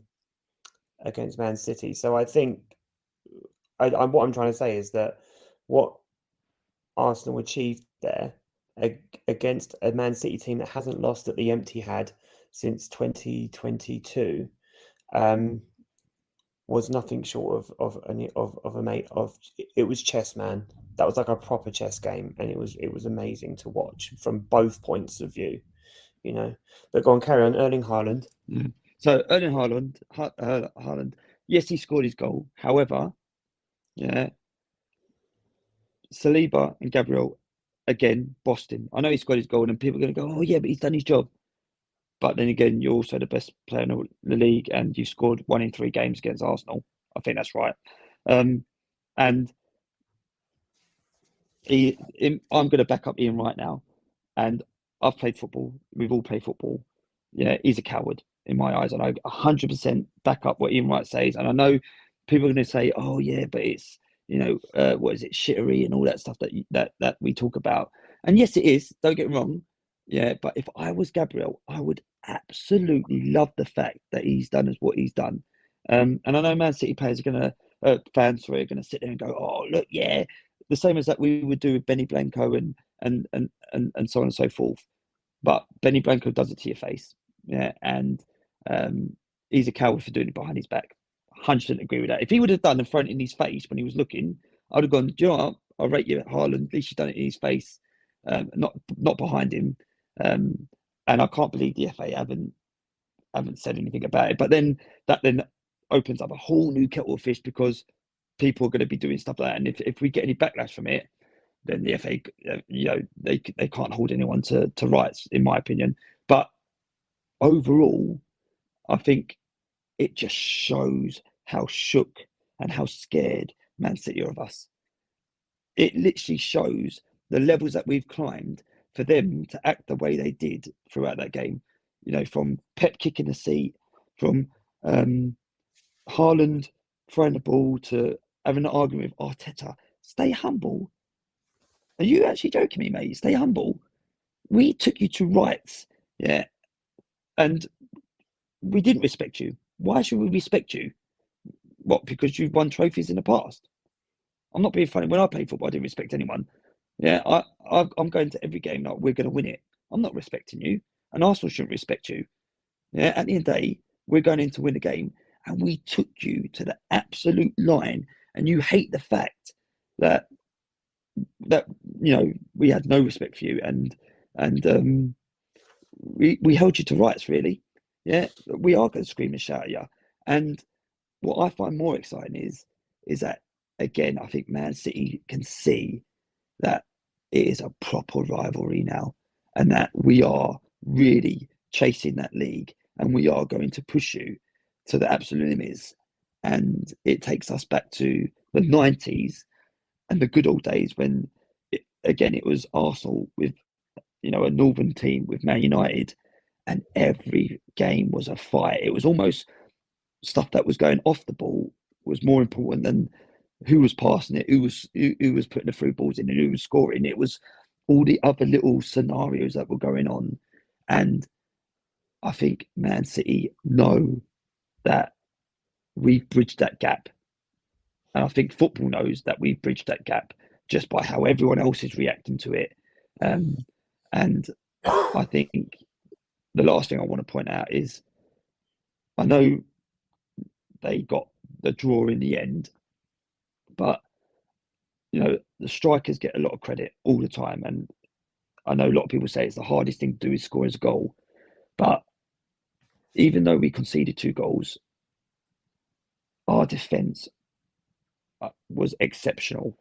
City. So I think what I'm trying to say is that what Arsenal achieved there against a Man City team that hasn't lost at the Etihad since 2022 was nothing short of it was chess, man. That was like a proper chess game, and it was amazing to watch from both points of view, you know. But go on, carry on. Erling Haaland. Yeah. So Erling Haaland, yes, he scored his goal. However, yeah, Saliba and Gabriel again bossed him. I know he scored his goal, and people are going to go, "Oh yeah, but he's done his job." But then again, you're also the best player in the league, and you scored 1 in 3 games against Arsenal. I think that's right. And I'm going to back up Ian right now. And I've played football. We've all played football. Yeah, he's a coward in my eyes. And I 100% back up what Ian Wright says. And I know people are going to say, "Oh yeah, but it's, you know, what is it, shittery and all that stuff that we talk about." And yes, it is. Don't get me wrong. Yeah, but if I was Gabriel, I would absolutely love the fact that he's done what he's done. And I know Man City players are going to, fans are going to sit there and go, "Oh, look, yeah," the same as that we would do with Benny Blanco and so on and so forth. But Benny Blanco does it to your face. Yeah, and he's a coward for doing it behind his back. 100% agree with that. If he would have done the front in his face when he was looking, I would have gone, "Do you know what? I'll rate you at Haaland. At least you've done it in his face, not behind him." And I can't believe the FA haven't said anything about it. But then that opens up a whole new kettle of fish, because people are going to be doing stuff like that. And if we get any backlash from it, then the FA, you know, they can't hold anyone to rights, in my opinion. But overall, I think it just shows how shook and how scared Man City are of us. It literally shows the levels that we've climbed for them to act the way they did throughout that game. You know, from Pep kicking the seat, from Haaland throwing the ball, to having an argument with Arteta. Stay humble. Are you actually joking me, mate? Stay humble. We took you to rights, yeah, and we didn't respect you. Why should we respect you? What, because you've won trophies in the past? I'm not being funny. When I played football, I didn't respect anyone. Yeah, I'm going to every game like we're going to win it. I'm not respecting you, and Arsenal shouldn't respect you. Yeah, at the end of the day, we're going in to win the game, and we took you to the absolute line, and you hate the fact that that we had no respect for you, and we held you to rights, really. Yeah, we are going to scream and shout at you. And what I find more exciting is that, again, I think Man City can see that it is a proper rivalry now, and that we are really chasing that league, and we are going to push you to the absolute limits. And it takes us back to the 90s and the good old days when, it was Arsenal with a northern team with Man United, and every game was a fight. It was almost stuff that was going off the ball was more important than who was passing it, who was putting the through balls in, and who was scoring. It was all the other little scenarios that were going on. And I think Man City know that we've bridged that gap. And I think football knows that we've bridged that gap just by how everyone else is reacting to it. And I think the last thing I want to point out is, I know they got the draw in the end, but the strikers get a lot of credit all the time, and I know a lot of people say it's the hardest thing to do is score as a goal. But even though we conceded 2 goals, our defence was exceptional,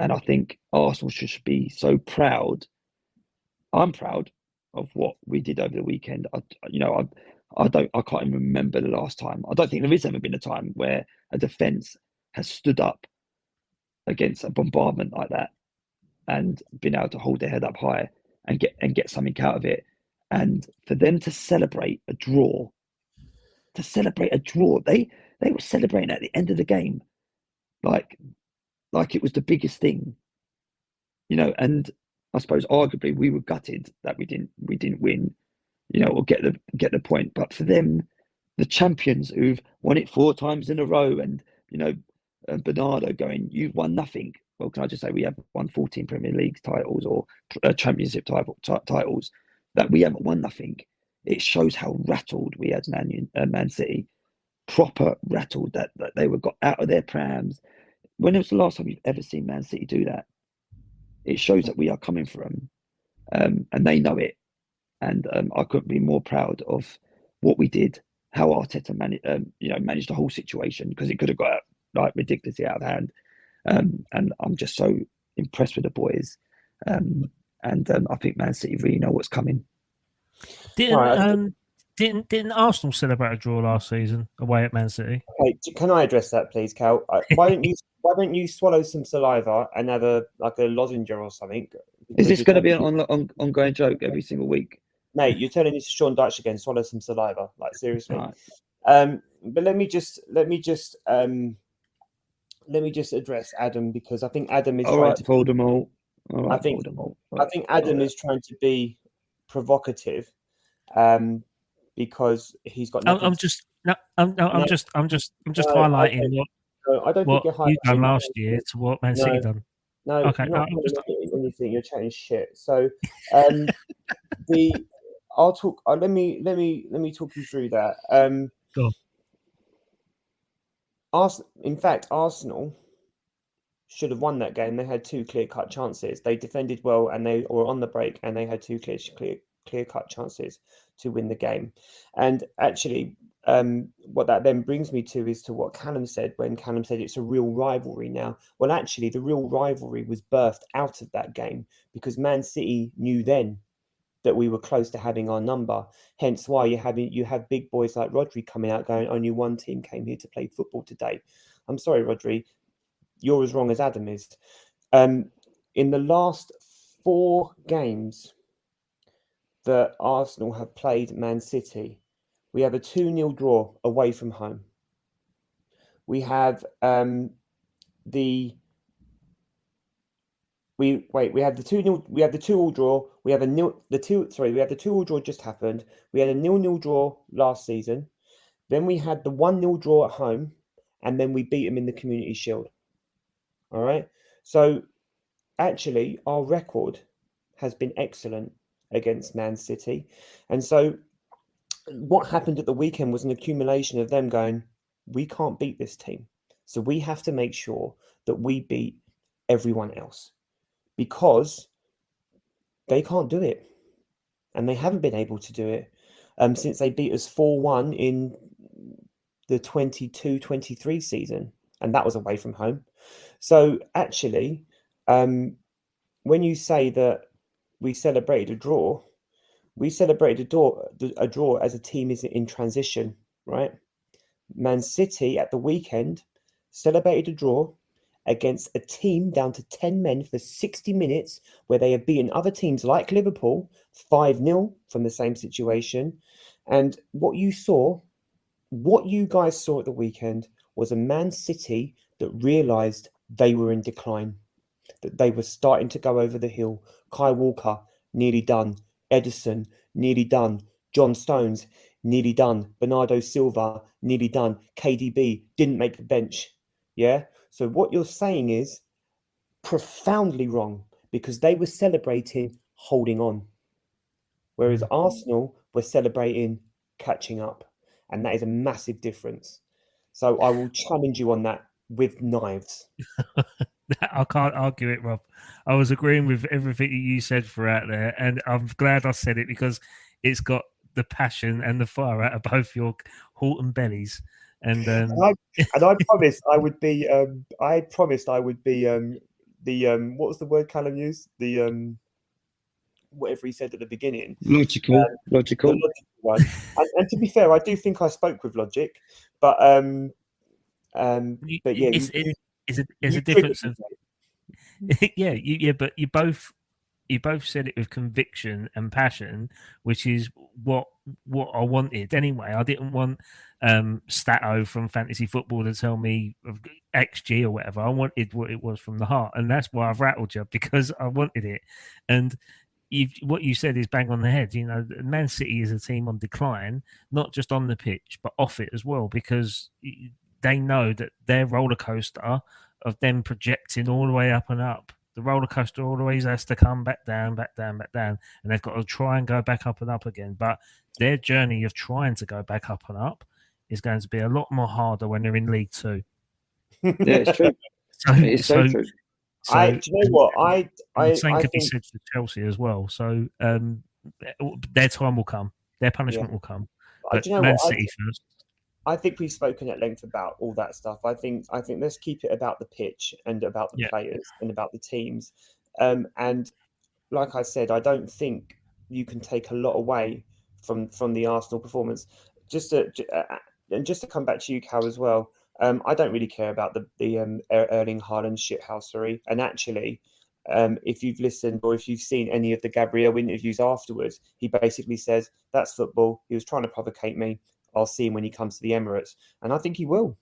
and I think Arsenal should be so proud. I'm proud of what we did over the weekend. I can't even remember the last time. I don't think there has ever been a time where a defence has stood up against a bombardment like that and been able to hold their head up high and get something out of it. And for them to celebrate a draw, they were celebrating at the end of the game like it was the biggest thing, and I suppose arguably we were gutted that we didn't win, or get the point. But for them, the champions who've won it 4 times in a row, and Bernardo going, "You've won nothing." Well, can I just say we have won 14 Premier League titles or Championship titles, that we haven't won nothing. It shows how rattled we had Man City, proper rattled, that they were got out of their prams. When was the last time you've ever seen Man City do that? It shows that we are coming for them, and they know it. And I couldn't be more proud of what we did, how Arteta managed the whole situation, because it could have got ridiculously out of hand. And I'm just so impressed with the boys. And I think Man City really know what's coming. Didn't Arsenal celebrate a draw last season away at Man City? Hey, can I address that, please, Cal? Why don't you swallow some saliva and have a lozenge or something? Is this going to be an ongoing joke every single week? Mate, you're telling this to Sean Dyche again. Swallow some saliva, seriously. Right. But let me just address Adam, because I think Adam is Voldemort. I think Adam is trying to be provocative, because he's got nothing. I'm just highlighting what you done last year to what Man City done. No, okay, you're not anything. You're chatting shit. So, I'll talk. Let me talk you through that. Go on. In fact, Arsenal should have won that game. They had 2 clear-cut chances. They defended well, and they were on the break, and they had 2 clear-cut chances to win the game. And actually, what that then brings me to is to what Callum said, when Callum said it's a real rivalry now. Well, actually, the real rivalry was birthed out of that game, because Man City knew then that we were close to having our number. Hence why you have big boys like Rodri coming out going, only one team came here to play football today. I'm sorry, Rodri, you're as wrong as Adam is. In the last 4 games that Arsenal have played Man City, we have a 2-0 draw away from home. We have we have the 2-0 draw. We have the 2-2 draw just happened. We had a 0-0 draw last season. Then we had the 1-0 draw at home, and then we beat them in the Community Shield. All right. So actually, our record has been excellent against Man City. And so what happened at the weekend was an accumulation of them going, we can't beat this team. So we have to make sure that we beat everyone else. because they can't do it, and they haven't been able to do it since they beat us 4-1 in the 22-23 season, and that was away from home. So actually, when you say that we celebrated a draw, we celebrated a draw as a team is in transition, right? Man City at the weekend celebrated a draw against a team down to 10 men for 60 minutes, where they have beaten other teams like Liverpool 5-0 from the same situation. And what you guys saw at the weekend was a Man City that realised they were in decline, that they were starting to go over the hill. Kai Walker, nearly done. Edison, nearly done. John Stones, nearly done. Bernardo Silva, nearly done. KDB didn't make the bench. Yeah? So what you're saying is profoundly wrong, because they were celebrating holding on, whereas Arsenal were celebrating catching up. And that is a massive difference. So I will challenge you on that with knives. I can't argue it, Rob. I was agreeing with everything you said throughout there, and I'm glad I said it because it's got the passion and the fire out of both your Horton bellies. And I promised I would be. I promised I would be. What was the word Callum used? The whatever he said at the beginning. Logical. The logical one. And to be fair, I do think I spoke with logic, but yeah, it's a difference of yeah, but you both said it with conviction and passion, which is what I wanted anyway. I didn't want Stato from Fantasy Football to tell me of XG or whatever. I wanted what it was from the heart, and that's why I've rattled you, because I wanted it. And what you said is bang on the head. You know, Man City is a team on decline, not just on the pitch, but off it as well, because they know that their roller coaster of them projecting all the way up and up, the roller coaster always has to come back down, back down, back down, and they've got to try and go back up and up again. But their journey of trying to go back up and up is going to be a lot more harder when they're in League Two. Yeah, it's true. It's so true. Do you know what? The same could be said for Chelsea as well. So their time will come, their punishment will come. But do you know Man what? City first. I think we've spoken at length about all that stuff. I think let's keep it about the pitch and about the players and about the teams. And like I said, I don't think you can take a lot away from the Arsenal performance. Just to come back to you, Cal, as well. I don't really care about the Erling Haaland shithousery. And actually, if you've listened or if you've seen any of the Gabriel interviews afterwards, he basically says, that's football. He was trying to provocate me. I'll see him when he comes to the Emirates. And I think he will.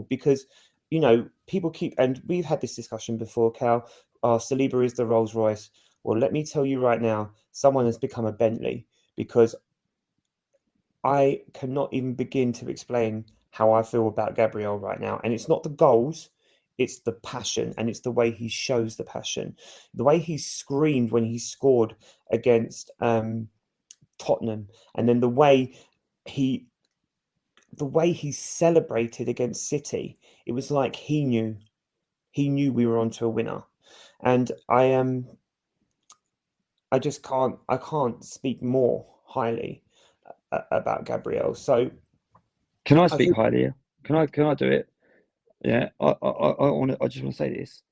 Because, you know, people keep, and we've had this discussion before, Cal, Saliba is the Rolls Royce. Well, let me tell you right now, someone has become a Bentley, because I cannot even begin to explain how I feel about Gabriel right now. And it's not the goals, it's the passion, and it's the way he shows the passion. The way he screamed when he scored against Tottenham, and then the way he celebrated against City, it was like he knew we were onto a winner. And I can't speak more highly about Gabriel. So can I speak highly? Can I do it? Yeah, I just want to say this.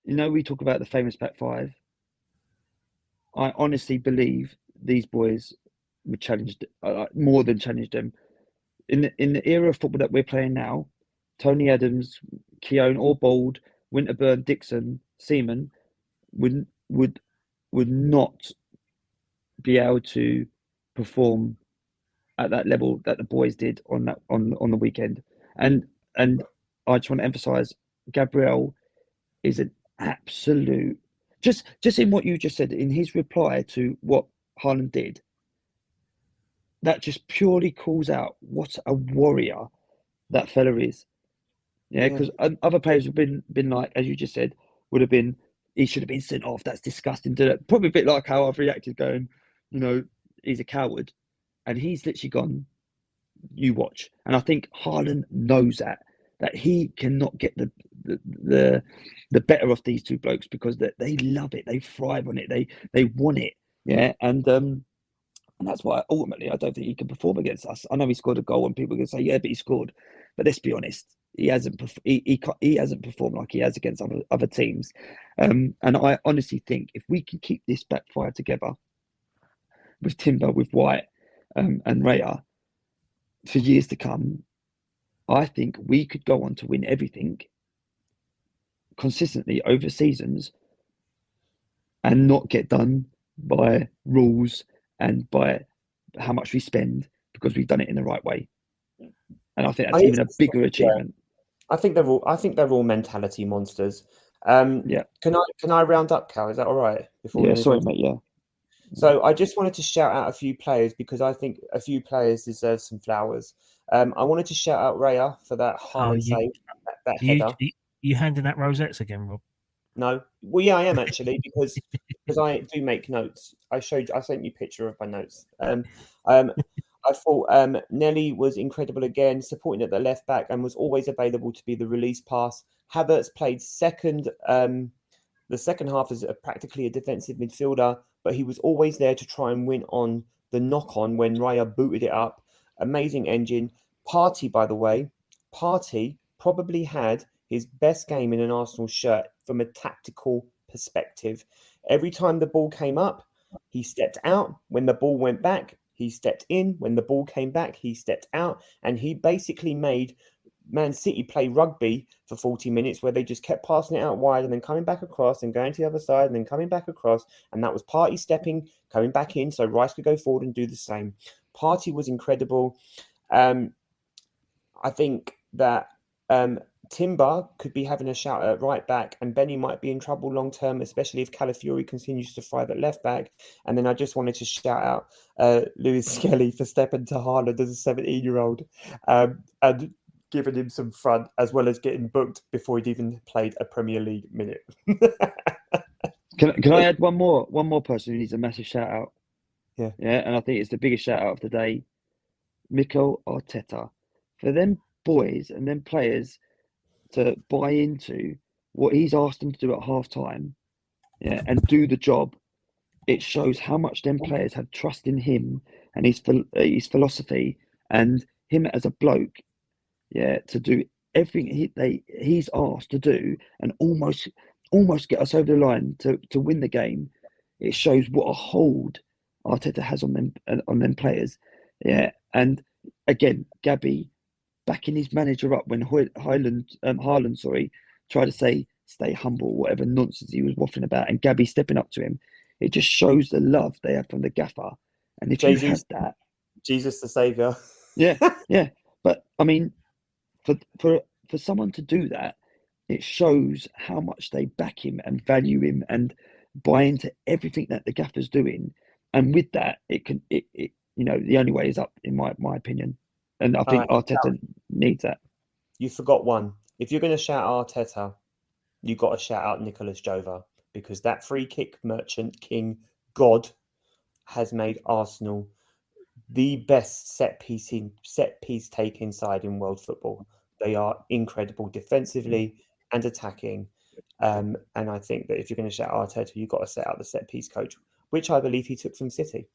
You know, we talk about the famous back five. I honestly believe these boys were challenged, more than challenged them. In the era of football that we're playing now, Tony Adams, Keown, or Bold, Winterburn, Dixon, Seaman would not be able to perform at that level that the boys did on the weekend. And I just want to emphasize, Gabriel is an absolute, just in what you just said in his reply to what Haaland did, that just purely calls out what a warrior that fella is. Yeah, because other players have been like, as you just said, would have been, he should have been sent off. That's disgusting. Probably a bit like how I've reacted, going, you know, he's a coward, and he's literally gone, you watch. And I think Haaland knows that he cannot get the better of these two blokes because they love it, they thrive on it, they want it, yeah, and that's why ultimately I don't think he can perform against us. I know he scored a goal, and people can say, yeah, but he scored, but let's be honest, he hasn't performed like he has against other teams, and I honestly think if we can keep this back five together with Timber, with White, and Raya for years to come, I think we could go on to win everything consistently over seasons and not get done by rules and by how much we spend because we've done it in the right way. And I think that's even a bigger achievement. I think they're all mentality monsters. Yeah. Can I round up, Cal? Is that all right? Sorry, mate. Yeah. So I just wanted to shout out a few players because I think a few players deserve some flowers. I wanted to shout out Raya for that Haaland save, that header. You handing out rosettes again, Rob? No, well, yeah, I am actually because I do make notes. I sent you a picture of my notes. I thought Nelly was incredible again, supporting at the left back and was always available to be the release pass. Havertz played second, the second half as practically a defensive midfielder, but he was always there to try and win on the knock-on when Raya booted it up. Amazing engine. Partey, by the way, probably had his best game in an Arsenal shirt from a tactical perspective. Every time the ball came up, he stepped out. When the ball went back, he stepped in. When the ball came back, he stepped out. And he basically made Man City play rugby for 40 minutes where they just kept passing it out wide and then coming back across and going to the other side and then coming back across. And that was Partey stepping, coming back in so Rice could go forward and do the same. Partey was incredible. I think that Timber could be having a shout at right back, and Benny might be in trouble long term, especially if Calafiori continues to thrive at left back. And then I just wanted to shout out Lewis Skelly for stepping to Haaland as a 17-year-old and giving him some front, as well as getting booked before he'd even played a Premier League minute. Can I add one more person who needs a massive shout out? Yeah, and I think it's the biggest shout out of the day, Mikel Arteta, for them boys and them players to buy into what he's asked them to do at half time, and do the job. It shows how much them players have trust in him and his philosophy and him as a bloke, to do everything he's asked to do and almost get us over the line to win the game. It shows what a hold Arteta has on them players, and again, Gabby backing his manager up when Haaland tried to say stay humble, whatever nonsense he was waffling about, and Gabby stepping up to him. It just shows the love they have from the gaffer. And if you had that, Jesus the Saviour, but I mean, for someone to do that, it shows how much they back him and value him and buy into everything that the gaffer's doing. And with that, the only way is up, in my opinion. And I think Arteta needs that. You forgot one. If you're going to shout Arteta, you got to shout out Nicolas Jova, because that free kick merchant king god has made Arsenal the best set piece taking side in world football. They are incredible defensively and attacking. And I think that if you're going to shout Arteta, you've got to set out the set piece coach, which I believe he took from City.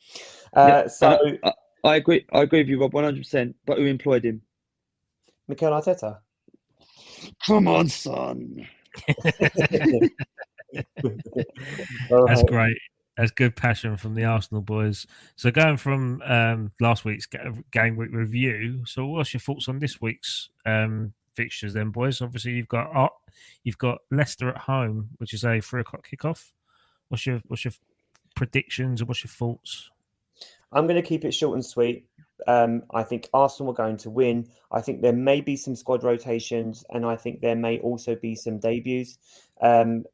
I agree with you, Rob, 100%. But who employed him? Mikel Arteta. Come on, son. That's great. That's good passion from the Arsenal boys. So going from last week's game week review, so what's your thoughts on this week's fixtures then, boys? Obviously, you've got Leicester at home, which is a 3:00 kickoff. What's your predictions and what's your thoughts? I'm going to keep it short and sweet. I think Arsenal are going to win. I think there may be some squad rotations, and I think there may also be some debuts. And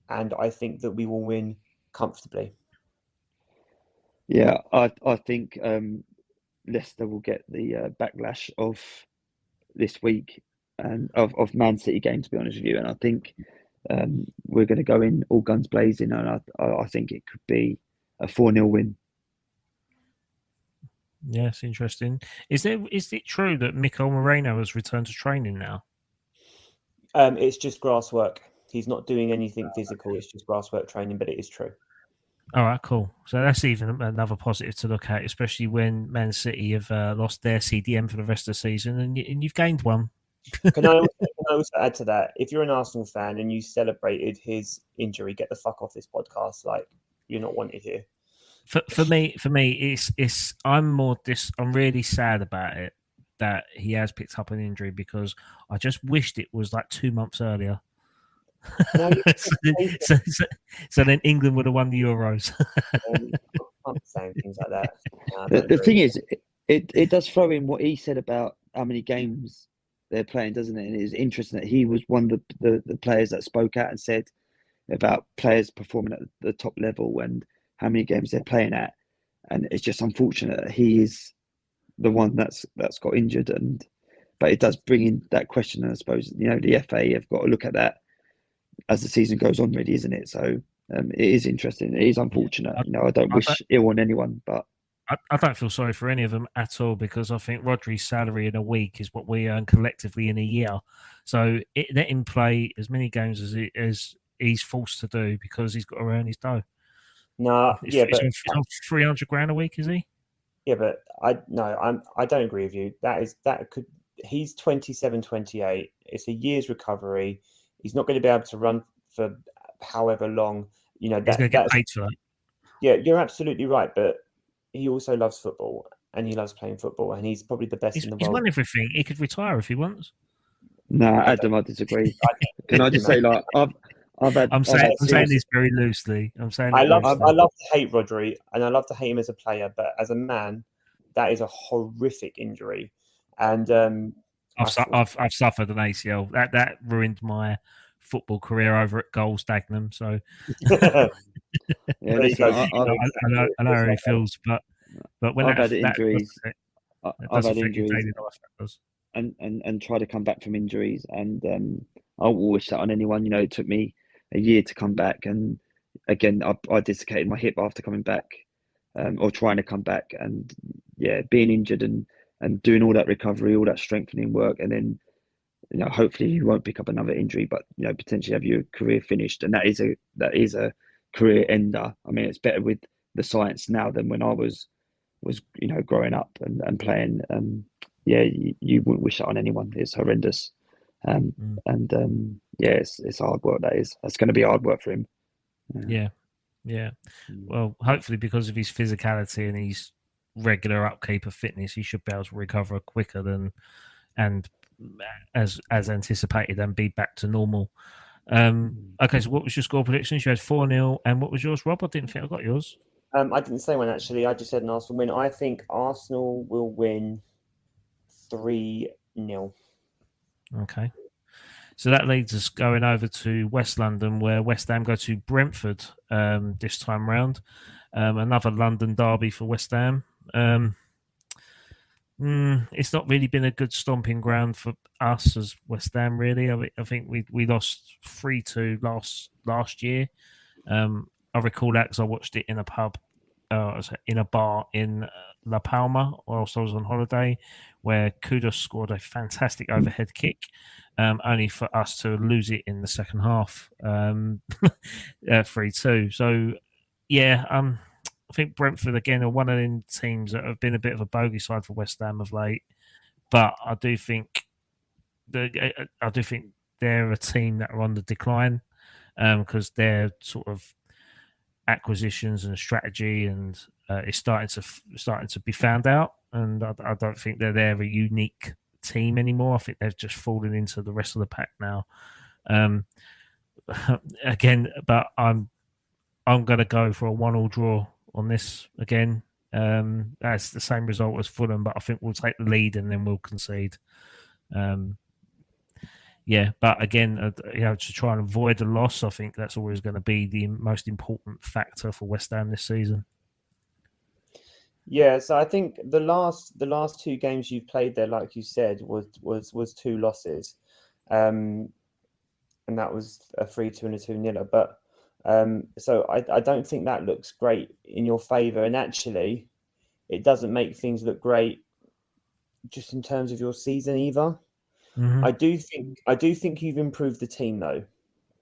I think that we will win comfortably. Yeah, I think Leicester will get the backlash of this week and of Man City game, to be honest with you. And I think we're going to go in all guns blazing, and I think it could be a 4-0 win. Yes, interesting. Is it true that Mikel Moreno has returned to training now? It's just grass work. He's not doing anything physical. It's just grass work training, but it is true. All right, cool. So that's even another positive to look at, especially when Man City have lost their CDM for the rest of the season, and you've gained one. Can I also add to that? If you're an Arsenal fan and you celebrated his injury, get the fuck off this podcast. Like, you're not wanted here. For me, I'm really sad about it that he has picked up an injury, because I just wished it was like 2 months earlier. No, so then England would have won the Euros. I'm saying things like that. The thing is, it does throw in what he said about how many games they're playing, doesn't it? And it's interesting that he was one of the players that spoke out and said about players performing at the top level and how many games they're playing at. And it's just unfortunate that he is the one that's got injured. But it does bring in that question, and I suppose, the FA have got to look at that as the season goes on, really, isn't it? So it is interesting. It is unfortunate. I don't wish ill on anyone, but I don't feel sorry for any of them at all, because I think Rodri's salary in a week is what we earn collectively in a year. So let him play as many games as he's forced to do, because he's got to earn his dough. No, he's on 300 grand a week, is he? Yeah, but I don't agree with you. He's 27, 28. It's a year's recovery. He's not going to be able to run for however long. He's going to get paid for that. Yeah, you're absolutely right. But he also loves football, and he loves playing football, and he's probably the best in the world. He's won everything. He could retire if he wants. No, Adam, I disagree. Can I just say, I'm saying this very loosely. I love to hate Rodri, and I love to hate him as a player, but as a man, that is a horrific injury. And I've suffered an ACL that ruined my football career over at Goals Dagenham. So I know how he feels, but when I've had injuries, and try to come back from injuries, and I wish that on anyone. It took me a year to come back, and again, I dislocated my hip after coming back, or trying to come back, and being injured and doing all that recovery, all that strengthening work, and then hopefully you won't pick up another injury, but potentially have your career finished, and that is a career ender. I mean, it's better with the science now than when I was growing up and playing. You wouldn't wish that on anyone. It's horrendous. It's hard work. That's going to be hard work for him. Yeah. Well, hopefully, because of his physicality and his regular upkeep of fitness, he should be able to recover quicker and as anticipated, and be back to normal. Okay, so what was your score predictions? You had 4-0, and what was yours, Rob? I didn't think I got yours. I didn't say one, actually. I just said an Arsenal win. I think Arsenal will win 3-0. Okay. So that leads us going over to West London, where West Ham go to Brentford this time round. Another London derby for West Ham. It's not really been a good stomping ground for us as West Ham, really. I think we lost 3-2 last year. I recall that because I watched it in a pub, in a bar in La Palma whilst I was on holiday, where Kudus scored a fantastic overhead kick, only for us to lose it in the second half, 3-2. So, I think Brentford, again, are one of them teams that have been a bit of a bogey side for West Ham of late. But I do think they're a team that are on the decline, because their sort of acquisitions and strategy and is starting to be found out. And I don't think they're a unique team anymore. I think they've just fallen into the rest of the pack now. Again, but I'm going to go for a 1-1 draw on this again. That's the same result as Fulham, but I think we'll take the lead and then we'll concede. But again, to try and avoid a loss, I think that's always going to be the most important factor for West Ham this season. Yeah, so I think the last 2 games you've played there, like you said, was 2 losses, and that was a 3-2 and a 2-0. But so I don't think that looks great in your favour, and actually, it doesn't make things look great just in terms of your season either. Mhm. I do think you've improved the team though,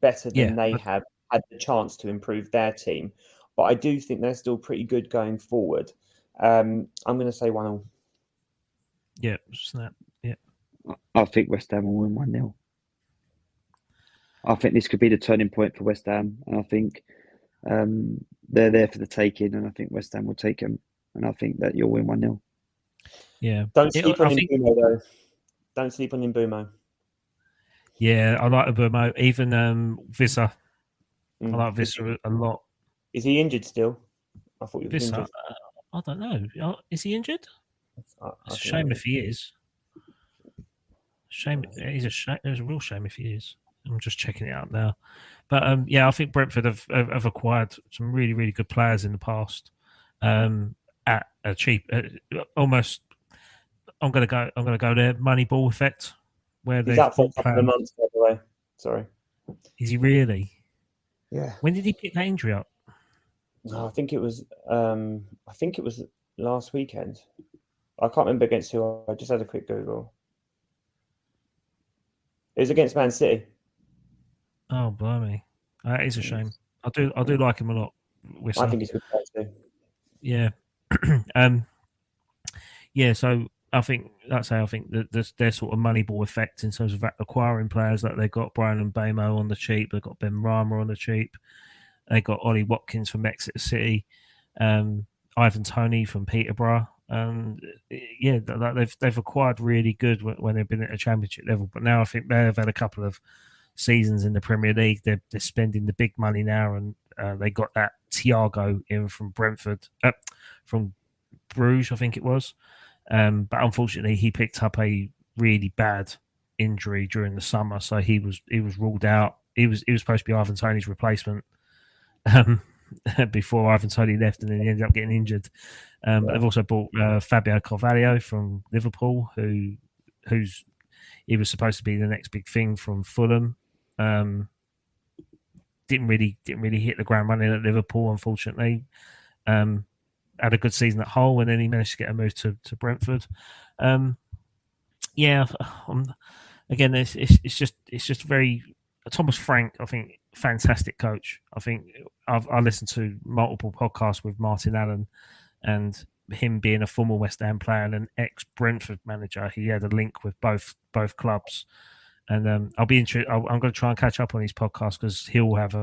better than Yeah, they have had the chance to improve their team. But I do think they're still pretty good going forward. I'm going to say 1-1. yeah, snap. Yeah, I think West Ham will win 1-0. I think this could be the turning point for West Ham, and I think they're there for the taking, and I think West Ham will take them, and I think that you'll win 1-0. yeah. Don't sleep on I think. Mbumo though. Don't sleep on Mbumo. Yeah, I like Burmo. Even Visser. I like Is, Visser a lot. is he injured still? I thought he was Visser. injured. I don't know. Is he injured? I It's a think shame that if he is. Shame. He's a shame. There's a real shame if he is. I'm just checking it out now. But yeah, I think Brentford have acquired some really, really good players in the past at a cheap, almost. I'm gonna go there. Moneyball effect, where he's they've out for a bought couple of players. months, by the way. Sorry. Is he really? Yeah. When did he pick that injury up? No, I think it was last weekend. I can't remember against who. I just had a quick Google. It was against Man City. Oh, blimey, that is a shame. I do like him a lot. I think he's a good player too. Yeah. Yeah, so I think that their sort of moneyball effect in terms of acquiring players, like they got Brian and Bamo on the cheap, they got Ben Rama on the cheap, they got Ollie Watkins from Exeter City, Ivan Toney from Peterborough. Yeah, they've acquired really good when they've been at a championship level. But now I think they've had a couple of seasons in the Premier League. They're spending the big money now, and they got that Thiago in from Brentford, from Bruges, I think it was. But unfortunately, he picked up a really bad injury during the summer, so he was ruled out. He was supposed to be Ivan Toney's replacement before Ivan Toney left, and then he ended up getting injured. But they've also bought Fabio Carvalho from Liverpool, he was supposed to be the next big thing from Fulham. Didn't really hit the ground running at Liverpool, unfortunately. Had a good season at Hull, and then he managed to get a move to Brentford. Yeah, again, it's just very Thomas Frank. I think fantastic coach. I think I listened to multiple podcasts with Martin Allen, and him being a former West Ham player and an ex Brentford manager, he had a link with both clubs. And I'll be interested. I'm going to try and catch up on his podcast because he'll have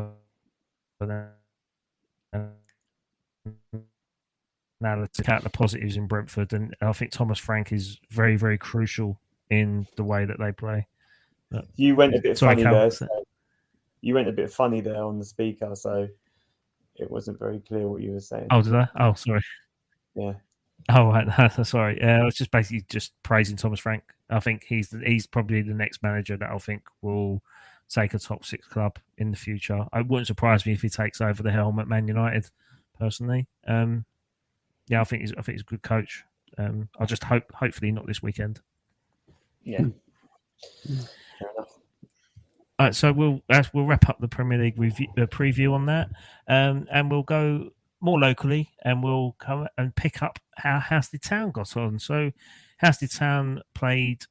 analysis out the positives in Brentford, and I think Thomas Frank is very, very crucial in the way that they play. But, you went a bit funny Cal, there. So you went a bit funny there on the speaker, so it wasn't very clear what you were saying. Oh, did I? Oh, sorry. Yeah. Oh, right. No, sorry. I was just basically just praising Thomas Frank. I think he's probably the next manager that I think will take a top 6 club in the future. It wouldn't surprise me if he takes over the helm at Man United, personally. Yeah, I think he's a good coach. I just hopefully not this weekend. Yeah. Fair enough. All right, so we'll wrap up the Premier League preview on that, and we'll go more locally, and we'll come and pick up how Halstead Town got on. So, Halstead Town played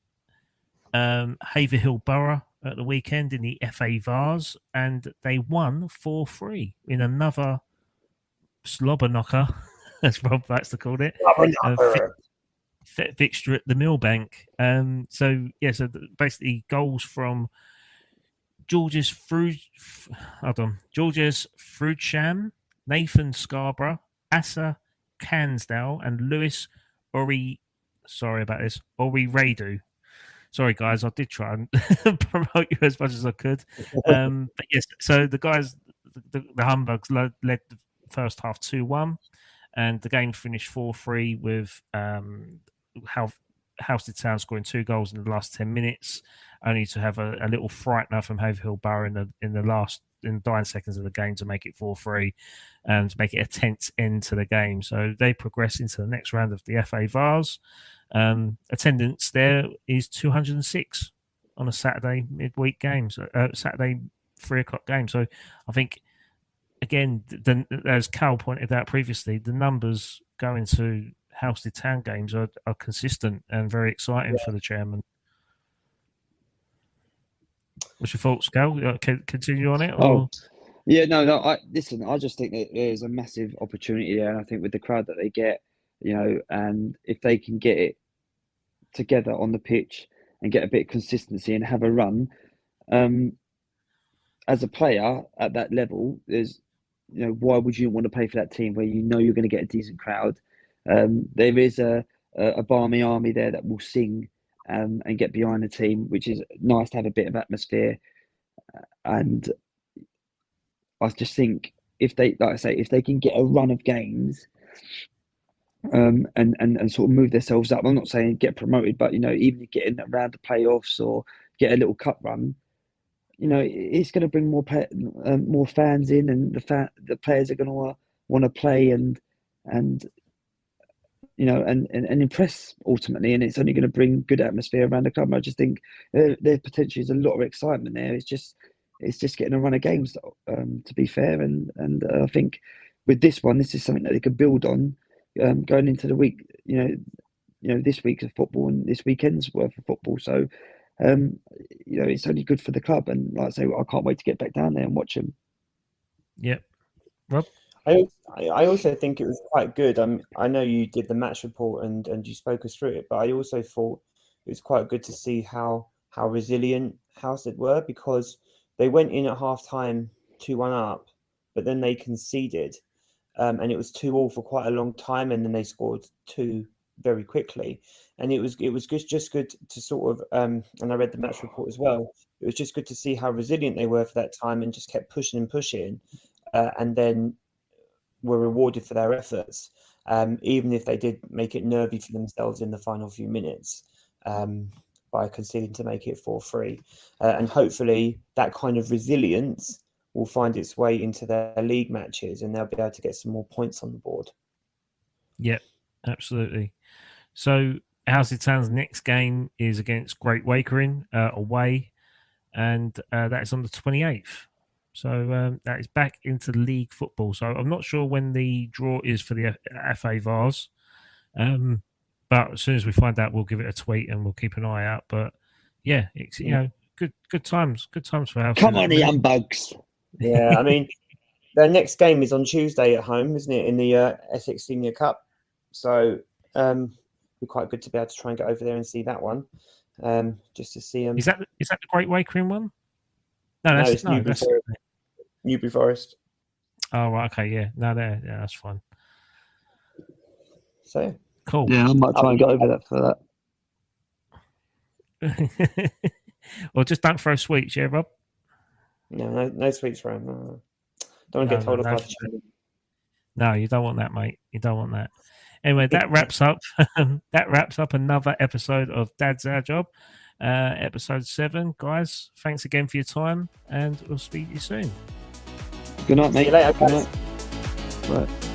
Haverhill Borough at the weekend in the FA Vars, and they won 4-3 in another slobber knocker, as Rob likes to call it. Fixture at the Millbank. So basically goals from Georges Frudsham, Nathan Scarborough, Asa Cansdale, and Lewis Ori. Sorry about this. Ori Radu. Sorry, guys. I did try and promote you as much as I could. But yes, so the guys, the Humbugs led the first half 2-1, and the game finished 4-3 with Halstead Town scoring 2 goals in the last 10 minutes, only to have a little frightener from Haverhill Borough in the dying seconds of the game to make it 4-3 and to make it a tense end to the game. So they progress into the next round of the FA Vars. Attendance there is 206 on a Saturday midweek game, so Saturday 3:00 game. So I think, again, as Cal pointed out previously, the numbers going to Halstead Town games are consistent and very exciting for the chairman. What's your thoughts, Cal? Continue on it? Or? Oh, yeah, no. Listen. I just think that there's a massive opportunity there, and I think with the crowd that they get, and if they can get it together on the pitch and get a bit of consistency and have a run, as a player at that level, there's, why would you want to play for that team where you're going to get a decent crowd? There is a barmy army there that will sing and get behind the team, which is nice to have a bit of atmosphere. And I just think if they can get a run of games, and sort of move themselves up. I'm not saying get promoted, but even getting around the playoffs or get a little cup run, it's going to bring more fans in, and the players are going to want to play and impress ultimately, and it's only going to bring good atmosphere around the club. I just think there potentially is a lot of excitement there. It's just getting a run of games, to be fair, and I think with this one, this is something that they could build on going into the week. This week's of football and this weekend's worth of football. So, it's only good for the club, and like I say, I can't wait to get back down there and watch them. Yep, Rob. I also think it was quite good. I know you did the match report and you spoke us through it, but I also thought it was quite good to see how resilient Halstead were, because they went in at half time 2-1 up, but then they conceded, and it was 2-2 for quite a long time, and then they scored 2 very quickly, and it was just good to sort of and I read the match report as well. It was just good to see how resilient they were for that time and just kept pushing and pushing, and then were rewarded for their efforts, even if they did make it nervy for themselves in the final few minutes, by conceding to make it 4-3. And hopefully that kind of resilience will find its way into their league matches, and they'll be able to get some more points on the board. Yep, absolutely. So Halstead Town's next game is against Great Wakering away, and that is on the 28th. So that is back into league football. So I'm not sure when the draw is for the FA Vars, but as soon as we find out, we'll give it a tweet and we'll keep an eye out. But yeah, it's good times for Halstead. Come on, the bugs. Yeah, I mean, their next game is on Tuesday at home, isn't it, in the Essex Senior Cup? So be quite good to be able to try and get over there and see that one, just to see them. Is that the Great Wakering one? No, it's Newbury Forest. Oh, right, okay, yeah. No, there, yeah, that's fine. So cool. Yeah, I might try and get over that for that. Well, just don't throw sweets, yeah, Rob. No sweets for him. No. Don't want to get told off. No, you don't want that, mate. You don't want that. Anyway, that wraps up. That wraps up another episode of Dad's Our Job, episode 7. Guys, thanks again for your time, and we'll speak to you soon. Good night, mate. See you later, guys. Good night. Right.